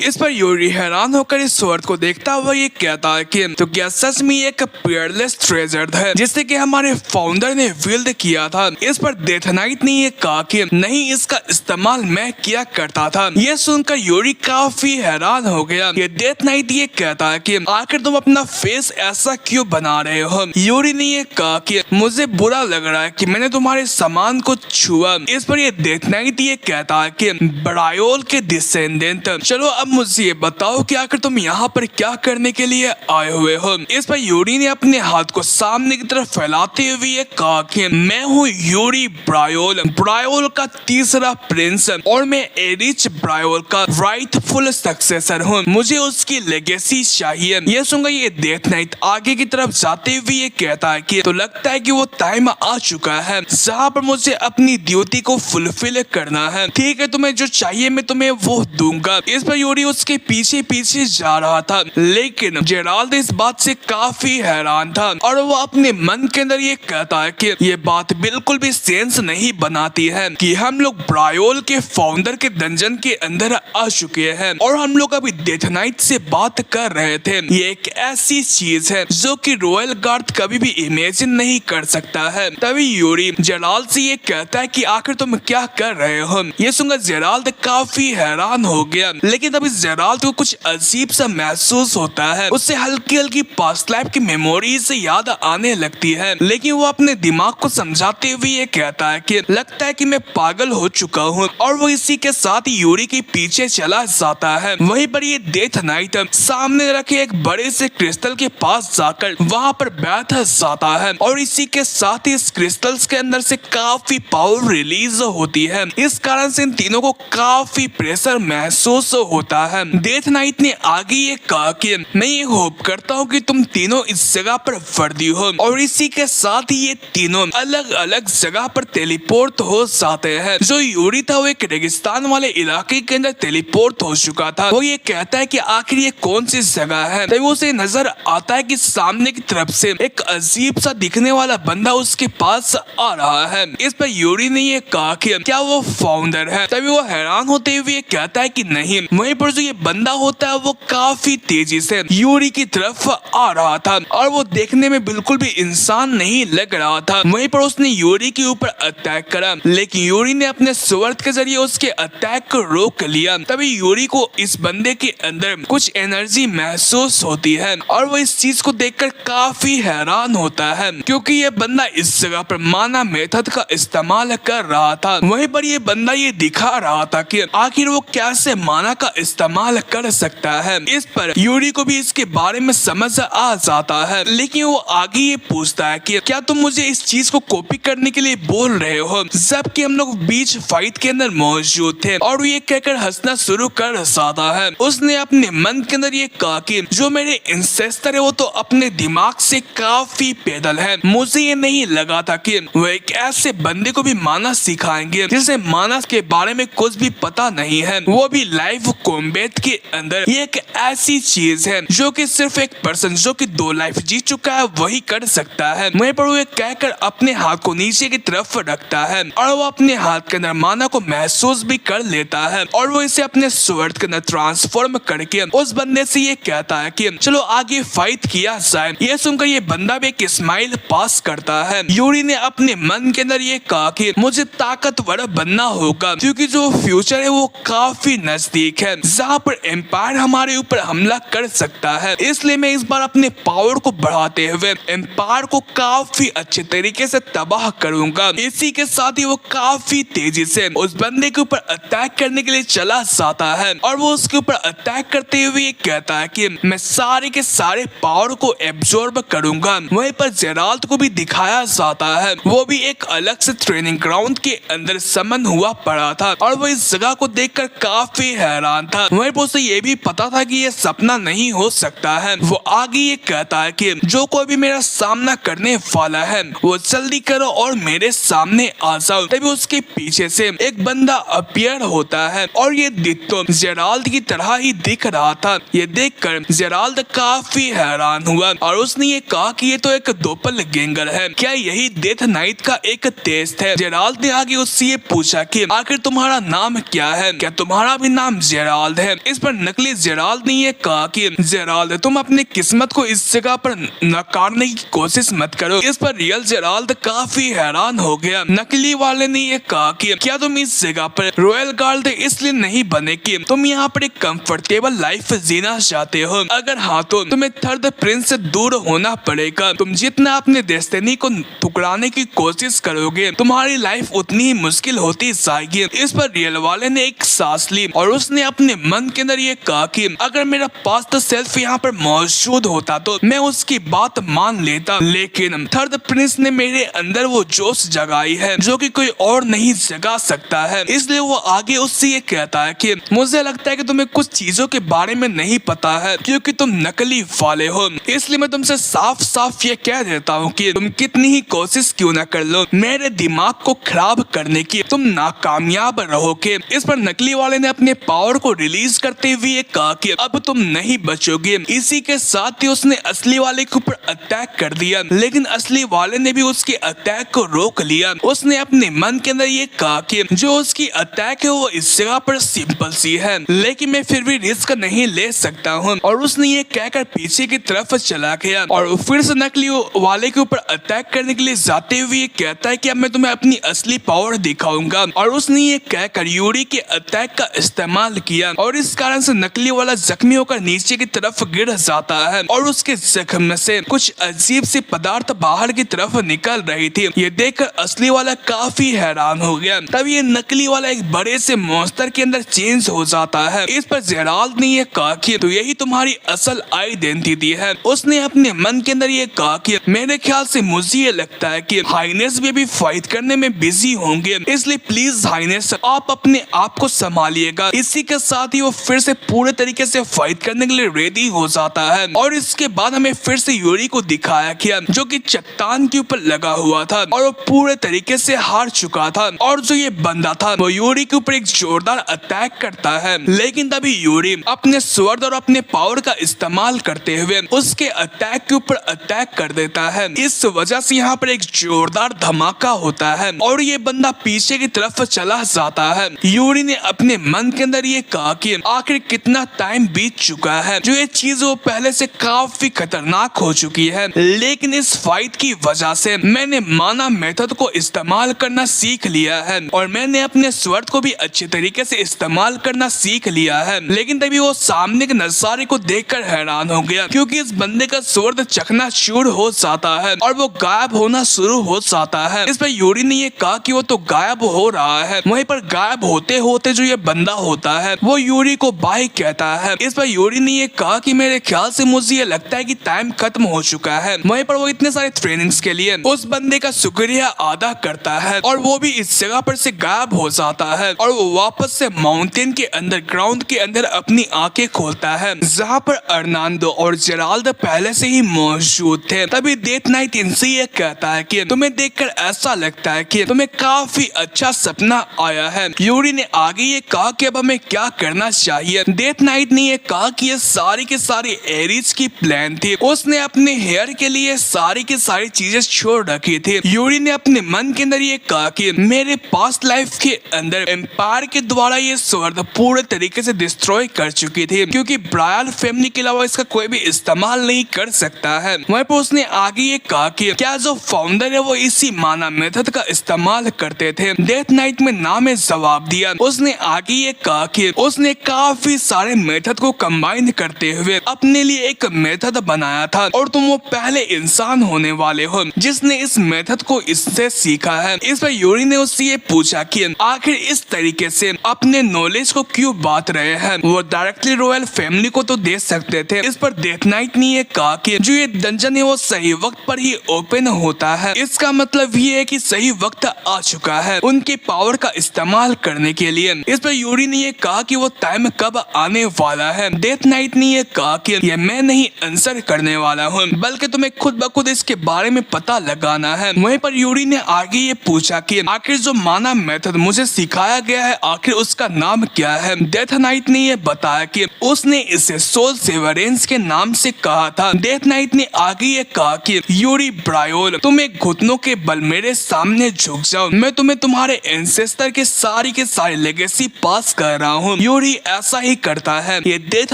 इस पर यूरी हैरान होकर इस स्वर्ड को देखता हुआ ये कहता है कि तो क्या सच में एक पियरलेस ट्रेजर है जिसे कि हमारे फाउंडर ने विल्ड किया था? इस पर डेथ नाइट ने ये कहा कि नहीं, इसका इस्तेमाल मैं किया करता था। ये सुनकर यूरी काफी हैरान हो गया। ये डेथ नाइट ये कहता है कि आखिर तुम अपना फेस ऐसा क्यों बना रहे हो? यूरी ने ये कहा कि मुझे बुरा लग रहा है कि मैंने तुम्हारे सामान को छुआ। इस पर ये डेथ नाइट ये कहता है कि ब्रायोल के डिसेंडेंट, चलो अब मुझे ये बताओ कि आखिर तुम यहाँ पर क्या करने के लिए आए हुए हो? इस पर यूरी ने अपने हाथ को सामने की तरफ फैलाते हुए ये कहा कि मैं हूँ यूरी ब्रायोल, ब्रायोल का तीसरा प्रिंस और मैं एरिच ब्रायोल का राइटफुल सक्सेसर हूँ। मुझे उसकी लेगेसी चाहिए। ये सुनकर ये डेथ नाइट आगे की तरफ जाते हुए ये कहता है कि तो लगता है कि वो टाइम आ चुका है जहाँ पर मुझे अपनी ड्यूटी को फुलफिल करना है। ठीक है, तुम्हें जो चाहिए मैं तुम्हें वो दूंगा। इस पर यूरी उसके पीछे पीछे जा रहा था, लेकिन जेराल्ड इस बात से काफी हैरान था और वो अपने मन के अंदर ये कहता है कि ये बात बिल्कुल भी सेंस नहीं बनाती है कि हम लोग ब्रायोल के फाउंडर के डंजन के अंदर आ चुके हैं और हम लोग अभी डेथ नाइट से बात कर रहे थे। ये एक ऐसी चीज है जो कि रॉयल गार्ड कभी भी इमेजिन नहीं कर सकता है। तभी यूरी जेराल्ड से ये कहता है कि आखिर तुम क्या कर रहे हो? ये सुनकर जेराल्ड काफी हैरान हो गया, लेकिन तभी जेराल्ड को कुछ अजीब सा महसूस होता है। उससे हल्की हल्की पास्ट लाइफ की मेमोरीज से याद आने लगती है, लेकिन वो अपने दिमाग को समझाते हुए ये कहता है कि लगता है कि मैं पागल हो चुका हूँ, और वो इसी के साथ यूरी के पीछे चला जाता है। वहीं पर ये डेथ नाइट सामने रखे एक बड़े से क्रिस्टल के पास जाकर वहाँ पर बैठ जाता है, और इसी के साथ ही इस क्रिस्टल्स के अंदर से काफी पावर रिलीज होती है। इस कारण से इन तीनों को काफी प्रेशर महसूस होता है। डेथ नाइट ने आगे ये कहा कि मैं ये होप करता हूँ कि तुम तीनों इस जगह पर वर्दी हो, और इसी के साथ ही ये तीनों अलग अलग जगह पर टेलीपोर्ट हो जाते हैं। जो यूरी था वो एक रेगिस्तान वाले इलाके के अंदर टेलीपोर्ट हो चुका था। वो ये कहता है कि आखिर ये कौन सी जगह है, तभी उसे नजर आता है कि सामने की तरफ से एक अजीब सा दिखने वाला बंदा उसके पास आ रहा है। इस पर यूरी ने ये कहा कि क्या वो फाउंडर है, तभी वो हैरान होते हुए कहता है कि नहीं। वहीं पर जो ये बंदा होता है वो काफी तेजी से यूरी की तरफ आ रहा था, और वो देखने में बिल्कुल भी इंसान नहीं लग रहा था। वहीं पर उसने यूरी के ऊपर अटैक करा, लेकिन यूरी ने अपने स्वॉर्ड के जरिए उसके अटैक को रोक लिया। तभी यूरी को इस बंदे के अंदर कुछ एनर्जी महसूस होती है, और वो इस चीज को देखकर काफी हैरान होता है, क्योंकि ये बंदा इस जगह पर माना मेथड का इस्तेमाल कर रहा था। वहीं पर ये बंदा ये दिखा रहा था कि आखिर वो कैसे माना का इस्तेमाल कर सकता है। इस पर यूरी को भी इसके बारे में समझ आ जाता है, लेकिन वो आगे ये पूछता है कि क्या तुम मुझे इस चीज को कॉपी करने के लिए बोल रहे हो, जबकि हम लोग बीच फाइट के अंदर मौजूद थे। और ये कहकर हंसना शुरू कर जाता है। उसने अपने मन के अंदर ये कहा कि जो मेरे इंसेस्टर है वो तो अपने दिमाग से काफी पैदल है। मुझे ये नहीं लगा था कि वो एक ऐसे बंदे को भी माना सिखाएंगे जिसे माना के बारे में कुछ भी पता नहीं है, वो भी लाइव कॉम्बैट के अंदर। ये एक ऐसी चीज है जो कि सिर्फ एक पर्सन जो कि 2 लाइफ जी चुका है वही कर सकता है। वहीं पर वो ये कहकर अपने हाथ को नीचे की तरफ रखता है, और वो अपने हाथ के अंदर माना को महसूस भी कर लेता है, और वो इसे अपने स्वॉर्ड के अंदर ट्रांसफॉर्म करके उस बंदे से ये कहता है कि चलो आगे फाइट किया जाए। ये सुनकर ये बंदा भी एक स्माइल पास करता है। यूरी ने अपने मन के अंदर ये कहा कि मुझे ताकतवर बनना होगा, क्योंकि जो फ्यूचर है वो काफी नजदीक है, जहाँ पर एम्पायर हमारे ऊपर हमला कर सकता है। इसलिए मैं इस बार अपने पावर को बढ़ाते हुए एम्पायर को काफी अच्छे तरीके से तबाह करूंगा। इसी के साथ ही वो काफी तेजी से उस बंदे के ऊपर अटैक करने के लिए चला जाता है, और वो उसके ऊपर अटैक करते हुए ये कहता है कि मैं सारे के सारे पावर को एब्जॉर्ब करूंगा। वहीं पर जेराल्ड को भी दिखाया जाता है, वो भी एक अलग से ट्रेनिंग ग्राउंड के अंदर समन हुआ पड़ा था, और वो इस जगह को देखकर काफी हैरान था। वहीं पर उसे ये भी पता था कि ये सपना नहीं हो सकता है। वो आगे ये कहता है कि जो कोई भी मेरा सामना करने वाला है वो जल्दी करो और मेरे सामने आ जाओ। तभी उसके पीछे से एक बंदा अपीयर होता है, और ये डिट्टो जेराल्ड की तरह ही दिख रहा था। ये देखकर जेराल्ड काफी हैरान हुआ, और उसने ये कहा कि ये तो एक डोपलगैंगर है, क्या यही डेथ नाइट का एक टेस्ट है। जेराल्ड ने आगे उससे ये पूछा कि आखिर तुम्हारा नाम क्या है, क्या तुम्हारा भी नाम जेराल्ड है। इस पर नकली जेराल्ड ने ये कहा कि जेराल्ड तुम अपनी किस्मत को इस जगह पर नकारने की कोशिश मत करो। इस पर रियल जेराल्ड काफी हैरान हो गया। नकली वाले ने ये कहा कि क्या तुम इस जगह पर रॉयल गार्ड इसलिए नहीं बने कि तुम यहाँ पर एक कंफर्टेबल लाइफ जीना चाहते हो? अगर हाँ तो तुम्हें थर्ड प्रिंस से दूर होना पड़ेगा। तुम जितना अपने डेस्टिनी को ठुकराने की कोशिश करोगे तुम्हारी लाइफ उतनी ही मुश्किल होती जाएगी। इस पर रियल वाले ने एक सांस ली, और उसने अपने मन के अंदर ये कहा कि अगर मेरा पास्ट सेल्फ यहाँ पर मौजूद होता तो मैं उसकी बात मान लेता, लेकिन थर्ड प्रिंस ने मेरे अंदर वो जोश जगाई है जो कि कोई और नहीं जगा सकता है। इसलिए वो आगे उससे ये कहता है कि मुझे लगता है कि तुम्हें कुछ चीजों के बारे में नहीं पता है, क्योंकि तुम नकली वाले हो। इसलिए मैं तुमसे साफ साफ ये कह देता हूँ कि तुम कितनी ही कोशिश क्यों न कर लो मेरे दिमाग को खराब करने की, तुम नाकामयाब रहोगे। इस पर नकली वाले ने अपने पावर को रिलीज करते हुए ये कहा कि अब तुम नहीं बचोगे। इसी के साथ ही उसने असली वाले के ऊपर अटैक कर दिया, लेकिन असली वाले ने भी उसके अटैक को रोक लिया। उसने अपने मन के अंदर ये कहा कि जो उसकी अटैक है वो इस जगह पर सिंपल सी है, लेकिन मैं फिर भी रिस्क नहीं ले सकता हूँ। और उसने ये कहकर पीछे की तरफ चला गया, और फिर से नकली वाले के ऊपर अटैक करने के लिए जाते हुए कहता है कि अब मैं तुम्हें अपनी असली पावर दिखाऊंगा। और उसने ये कहकर यूरी के अटैक का इस्तेमाल किया, है और इस कारण से नकली वाला जख्मी होकर नीचे की तरफ गिर जाता है और उसके जख्म में से कुछ अजीब सी पदार्थ बाहर की तरफ निकल रही थी। ये देखकर असली वाला काफी हैरान हो गया। तब ये नकली वाला एक बड़े से मॉन्स्टर के अंदर चेंज हो जाता है। इस पर जेराल्ड ने ये कहा कि तो यही तुम्हारी असल आइडेंटिटी है। उसने अपने मन के अंदर ये कहा कि मेरे ख्याल से मुझे ये लगता है कि हाइनेस भी फाइट करने में बिजी होंगे, इसलिए प्लीज हाइनेस आप अपने आप को संभालिएगा। इसी के साथ ही वो फिर से पूरे तरीके से फाइट करने के लिए रेडी हो जाता है और इसके बाद हमें फिर से यूरी को दिखाया गया जो कि चट्टान के ऊपर लगा हुआ था और वो पूरे तरीके से हार चुका था। और जो ये बंदा था वो यूरी के ऊपर एक जोरदार अटैक करता है, लेकिन तभी यूरी अपने स्वर्ड और अपने पावर का इस्तेमाल करते हुए उसके अटैक के ऊपर अटैक कर देता है। इस वजह से यहाँ पर एक जोरदार धमाका होता है और ये बंदा पीछे की तरफ चला जाता है। यूरी ने अपने मन के अंदर ये कहा कि आखिर कितना टाइम बीत चुका है, जो ये चीज वो पहले से काफी खतरनाक हो चुकी है, लेकिन इस फाइट की वजह से मैंने माना मेथड को इस्तेमाल करना सीख लिया है और मैंने अपने स्वर्ड को भी अच्छे तरीके से इस्तेमाल करना सीख लिया है। लेकिन तभी वो सामने के नजारे को देखकर हैरान हो गया क्योंकि इस बंदे का स्वर्ड चकनाचूर हो जाता है और वो गायब होना शुरू हो जाता है। इस पर यूरी ने ये कहा कि वो तो गायब हो रहा है। वहीं पर गायब होते होते जो ये बंदा होता है वो यूरी को बाय कहता है। इस पर यूरी ने ये कहा कि मेरे ख्याल से मुझे ये लगता है कि टाइम खत्म हो चुका है। वहीं पर वो इतने सारे ट्रेनिंग्स के लिए उस बंदे का शुक्रिया अदा करता है और वो भी इस जगह पर से गायब हो जाता है और वो वापस से माउंटेन के अंदर ग्राउंड के अंदर अपनी आंखें खोलता है जहाँ पर अर्नांडो और जेराल्ड पहले से ही मौजूद थे। तभी डेथ नाइट इनसे ये कहता है कि तुम्हें देखकर ऐसा लगता है कि तुम्हें काफी अच्छा सपना आया है। यूरी ने आगे ये कहा कि अब हमें क्या करना चाहिए। डेथ नाइट ने ये कहा कि ये सारी के सारी एरिस की प्लान थी। उसने अपने हेयर के लिए सारी की सारी चीजें छोड़ रखी थी। यूरी ने अपने मन के अंदर ये कहा कि मेरे पास्ट लाइफ के अंदर एम्पायर के द्वारा ये स्वर्ड पूरे तरीके से डिस्ट्रॉय कर चुकी थी क्योंकि ब्रायल फैमिली के अलावा इसका कोई भी इस्तेमाल नहीं कर सकता है। वहीं पर उसने आगे ये कहा कि क्या जो फाउंडर है वो इसी माना मेथड का इस्तेमाल करते थे। डेथ नाइट में ना में जवाब दिया। उसने आगे ये कहा कि उसने काफी सारे मेथड को कंबाइन करते हुए अपने लिए एक मेथड बनाया था और तुम वो पहले इंसान होने वाले हो जिसने इस मेथड को इससे सीखा है। इस पर यूरी ने उससे ये पूछा कि आखिर इस तरीके से अपने नॉलेज को क्यों बांट रहे हैं, वो डायरेक्टली रॉयल फैमिली को तो दे सकते थे। इस पर डेथ नाइट ने ये कहा कि जो ये डंजन है वो सही वक्त पर ही ओपन होता है, इसका मतलब ये है कि सही वक्त आ चुका है उनके पावर का इस्तेमाल करने के लिए। इस पर यूरी ने ये कहा कि वो टाइम कब आने वाला है। डेथ नाइट ने ये कहा कि ये मैं नहीं आंसर करने वाला हूँ बल्कि तुम्हें खुद ब खुद इसके बारे में पता लगाना है। वहीं पर यूरी ने आगे ये पूछा कि आखिर जो माना मेथड मुझे सिखाया गया है आखिर उसका नाम क्या है। डेथ नाइट ने ये बताया कि उसने इसे सोल सेवरेंस के नाम से कहा था। डेथ नाइट ने आगे ये कहा कि यूरी ब्रायोल तुम एक घुटनों के बल मेरे सामने झुक जाओ, मैं तुम्हें तुम्हारे एंसेस्टर के सारी लेगेसी पास कर रहा हूँ। यूरी ऐसा ही करता है। ये डेथ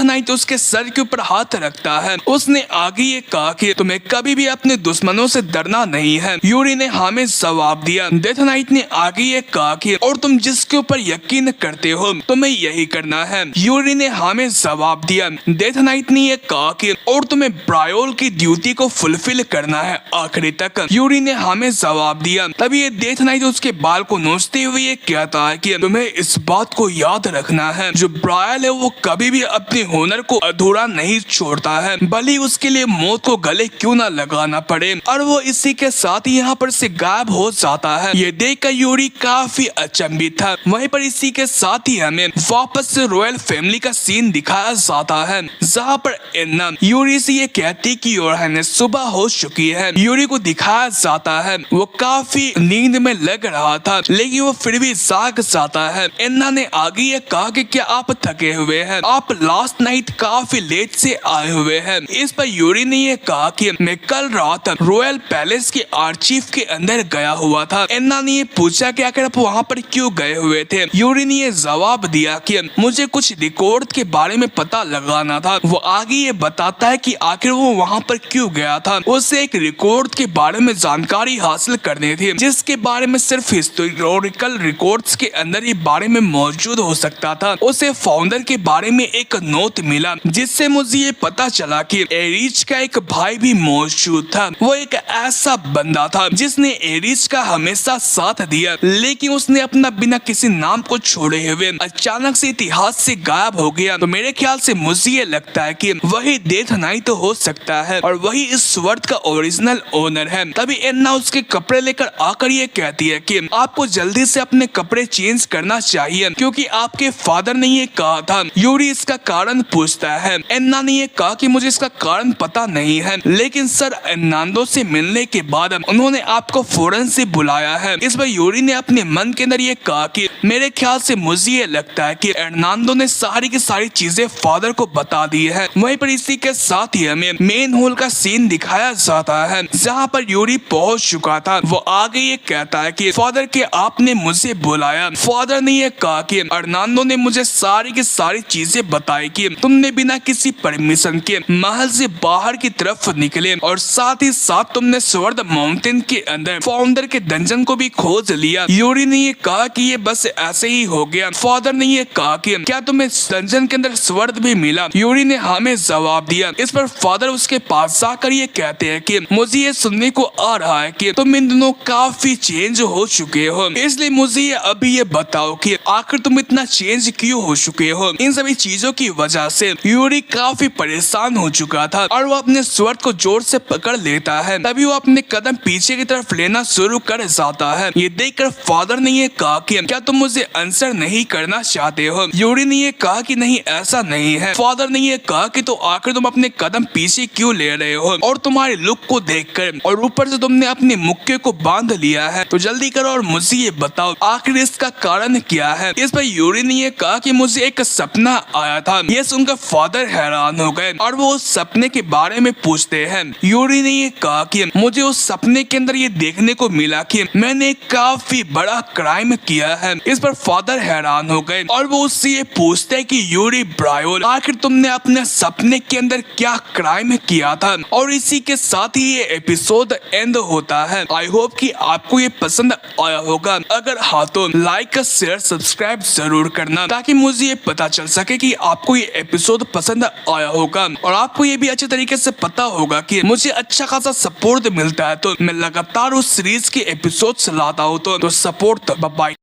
नाइट उसके सर के ऊपर हाथ रखता है। उसने आगे ये कहा कि तुम्हें कभी भी अपने दुश्मनों से डरना नहीं है। यूरी ने हाँ में जवाब दिया। डेथ नाइट ने आगे ये कहा कि और तुम जिसके ऊपर यकीन करते हो तुम्हें यही करना है। यूरी ने हाँ में जवाब दिया। डेथ नाइट ने ये कहा कि और तुम्हें ब्रायोल की ड्यूटी को फुलफिल करना है आखिरी तक। यूरी ने हाँ में जवाब दिया। तभी ये डेथ नाइट उसके बाल को नोचते हुए ये कहता है कि तुम्हें इस बात को याद रखना है जो ब्रायल है वो कभी भी अपने हुनर को अधूरा नहीं छोड़ता है, भले उसके लिए मौत को गले क्यों ना लगाना पड़े। और वो इसी के साथ ही यहाँ पर से गायब हो जाता है। ये देखकर यूरी काफी अचंभित था। वहीं पर इसी के साथ ही हमें वापस से रॉयल फैमिली का सीन दिखाया जाता है जहाँ पर एन्ना यूरी से ये कहती कि योरहन सुबह हो चुकी है। यूरी को दिखाया जाता है वो काफी नींद में लग रहा था लेकिन वो फिर भी जाग जाता है। एन्ना ने आगे ये कहा कि क्या आप थके हुए हैं, आप लास्ट नाइट काफी लेट से आए हुए हैं। इस पर यूरी ने ये कहा कि मैं कल रात रॉयल पैलेस के आर्चीव के अंदर गया हुआ था। एन्ना ने ये पूछा कि आखिर आप वहाँ पर क्यों गए हुए थे। यूरी ने ये जवाब दिया कि मुझे कुछ रिकॉर्ड के बारे में पता लगाना था। वो आगे ये बताता है कि आखिर वो वहाँ पर क्यों गया था। उसे एक रिकॉर्ड के बारे में जानकारी हासिल करनी थी जिसके बारे में सिर्फ हिस्टोरिकल रिकॉर्ड्स के अंदर ये बारे में मौजूद हो सकता था। उसे फाउंडर के बारे में एक नोट मिला, जिससे मुझे ये पता चला कि एरिस का एक भाई भी मौजूद था। वो एक ऐसा बंदा था जिसने एरिस का हमेशा साथ दिया, लेकिन उसने अपना बिना किसी नाम को छोड़े हुए अचानक से इतिहास से गायब हो गया। तो मेरे ख्याल से मुझे ये लगता है कि वही डेथ नाइट हो सकता है और वही इस स्वर्ड का ओरिजिनल ओनर है। तभी एन्ना उसके कपड़े लेकर आकर ये कहती है कि आपको जल्दी से अपने कपड़े चेंज करना चाहिए, क्योंकि आपके फादर ने ये कहा था। यूरी इसका कारण पूछता है। एन्ना ने ये कहा कि मुझे इसका कारण पता नहीं है, लेकिन सर एर्नांडो से मिलने के बाद उन्होंने आपको फौरन से बुलाया है। इस पर यूरी ने अपने मन के अंदर ये कहा कि मेरे ख्याल से मुझे ये लगता है कि एर्नांडो ने सारी की सारी चीजें फादर को बता दी है। वहीं पर इसी के साथ ही हमें मेन हॉल का सीन दिखाया जाता है, जहाँ पर यूरी पहुंच चुका था। वो आगे ये कहता है कि फादर के आपने मुझे बुलाया। फादर ने ये कहा कि एर्नांडो ने मुझे सारी की सारी चीजें बताई कि तुमने बिना किसी परमिशन के महल से बाहर की तरफ निकले और साथ ही साथ तुमने स्वर्ड माउंटेन के अंदर फाउंडर के डंजन को भी खोज लिया। यूरी ने ये कहा कि ये बस ऐसे ही हो गया। फादर ने ये कहा कि क्या तुम्हें डंजन के अंदर स्वर्ड भी मिला? यूरी ने हमें जवाब दिया। इस पर फादर उसके पास जाकर ये कहते हैं कि मुझे ये सुनने को आ रहा है कि तुम इन दिनों काफी चेंज हो चुके हो, इसलिए मुझे ये अभी ये बताओ कि आखिर तुम इतना चेंज क्यों हो चुके हो? इन सभी चीजों की वजह से यूरी काफी परेशान हो चुका था और वो अपने स्वर्ड को जोर से पकड़ लेता है। तभी वो अपने कदम पीछे की तरफ लेना शुरू कर जाता है। ये देखकर फादर ने ये कहा कि क्या तुम मुझे आंसर नहीं करना चाहते हो? यूरी ने ये कहा कि नहीं, ऐसा नहीं है। फादर ने ये कहा कि तो आखिर तुम अपने कदम पीछे क्यों ले रहे हो? और तुम्हारे लुक को देखकर और ऊपर से तुमने अपने मुक्के को बांध लिया है, तो जल्दी करो और मुझे ये बताओ आखिर इसका कारण क्या है? इस पर यूरी ने ये कहा कि मुझे एक सपना आया था। ये सुनकर फादर हैरान हो गए और वो उस सपने के बारे में पूछते हैं। यूरी ने ये कहा कि मुझे उस सपने के अंदर ये देखने को मिला कि मैंने काफी बड़ा क्राइम किया है। इस पर फादर हैरान हो गए और वो उससे ये पूछते हैं कि यूरी ब्रायोल, आखिर तुमने अपने सपने के अंदर क्या क्राइम किया था? और इसी के साथ ही ये एपिसोड एंड होता है। आई होप कि आपको ये पसंद आया होगा। अगर हाँ तो लाइक, शेयर, सब्सक्राइब जरूर करना, ताकि मुझे ये पता चल सके कि आपको ये एपिसोड पसंद आया होगा और आपको ये भी अच्छे तरीके से पता होगा कि मुझे अच्छा खासा सपोर्ट मिलता है, तो मैं लगातार उस सीरीज के एपिसोड्स लाता हूँ। तो सपोर्ट। बाय।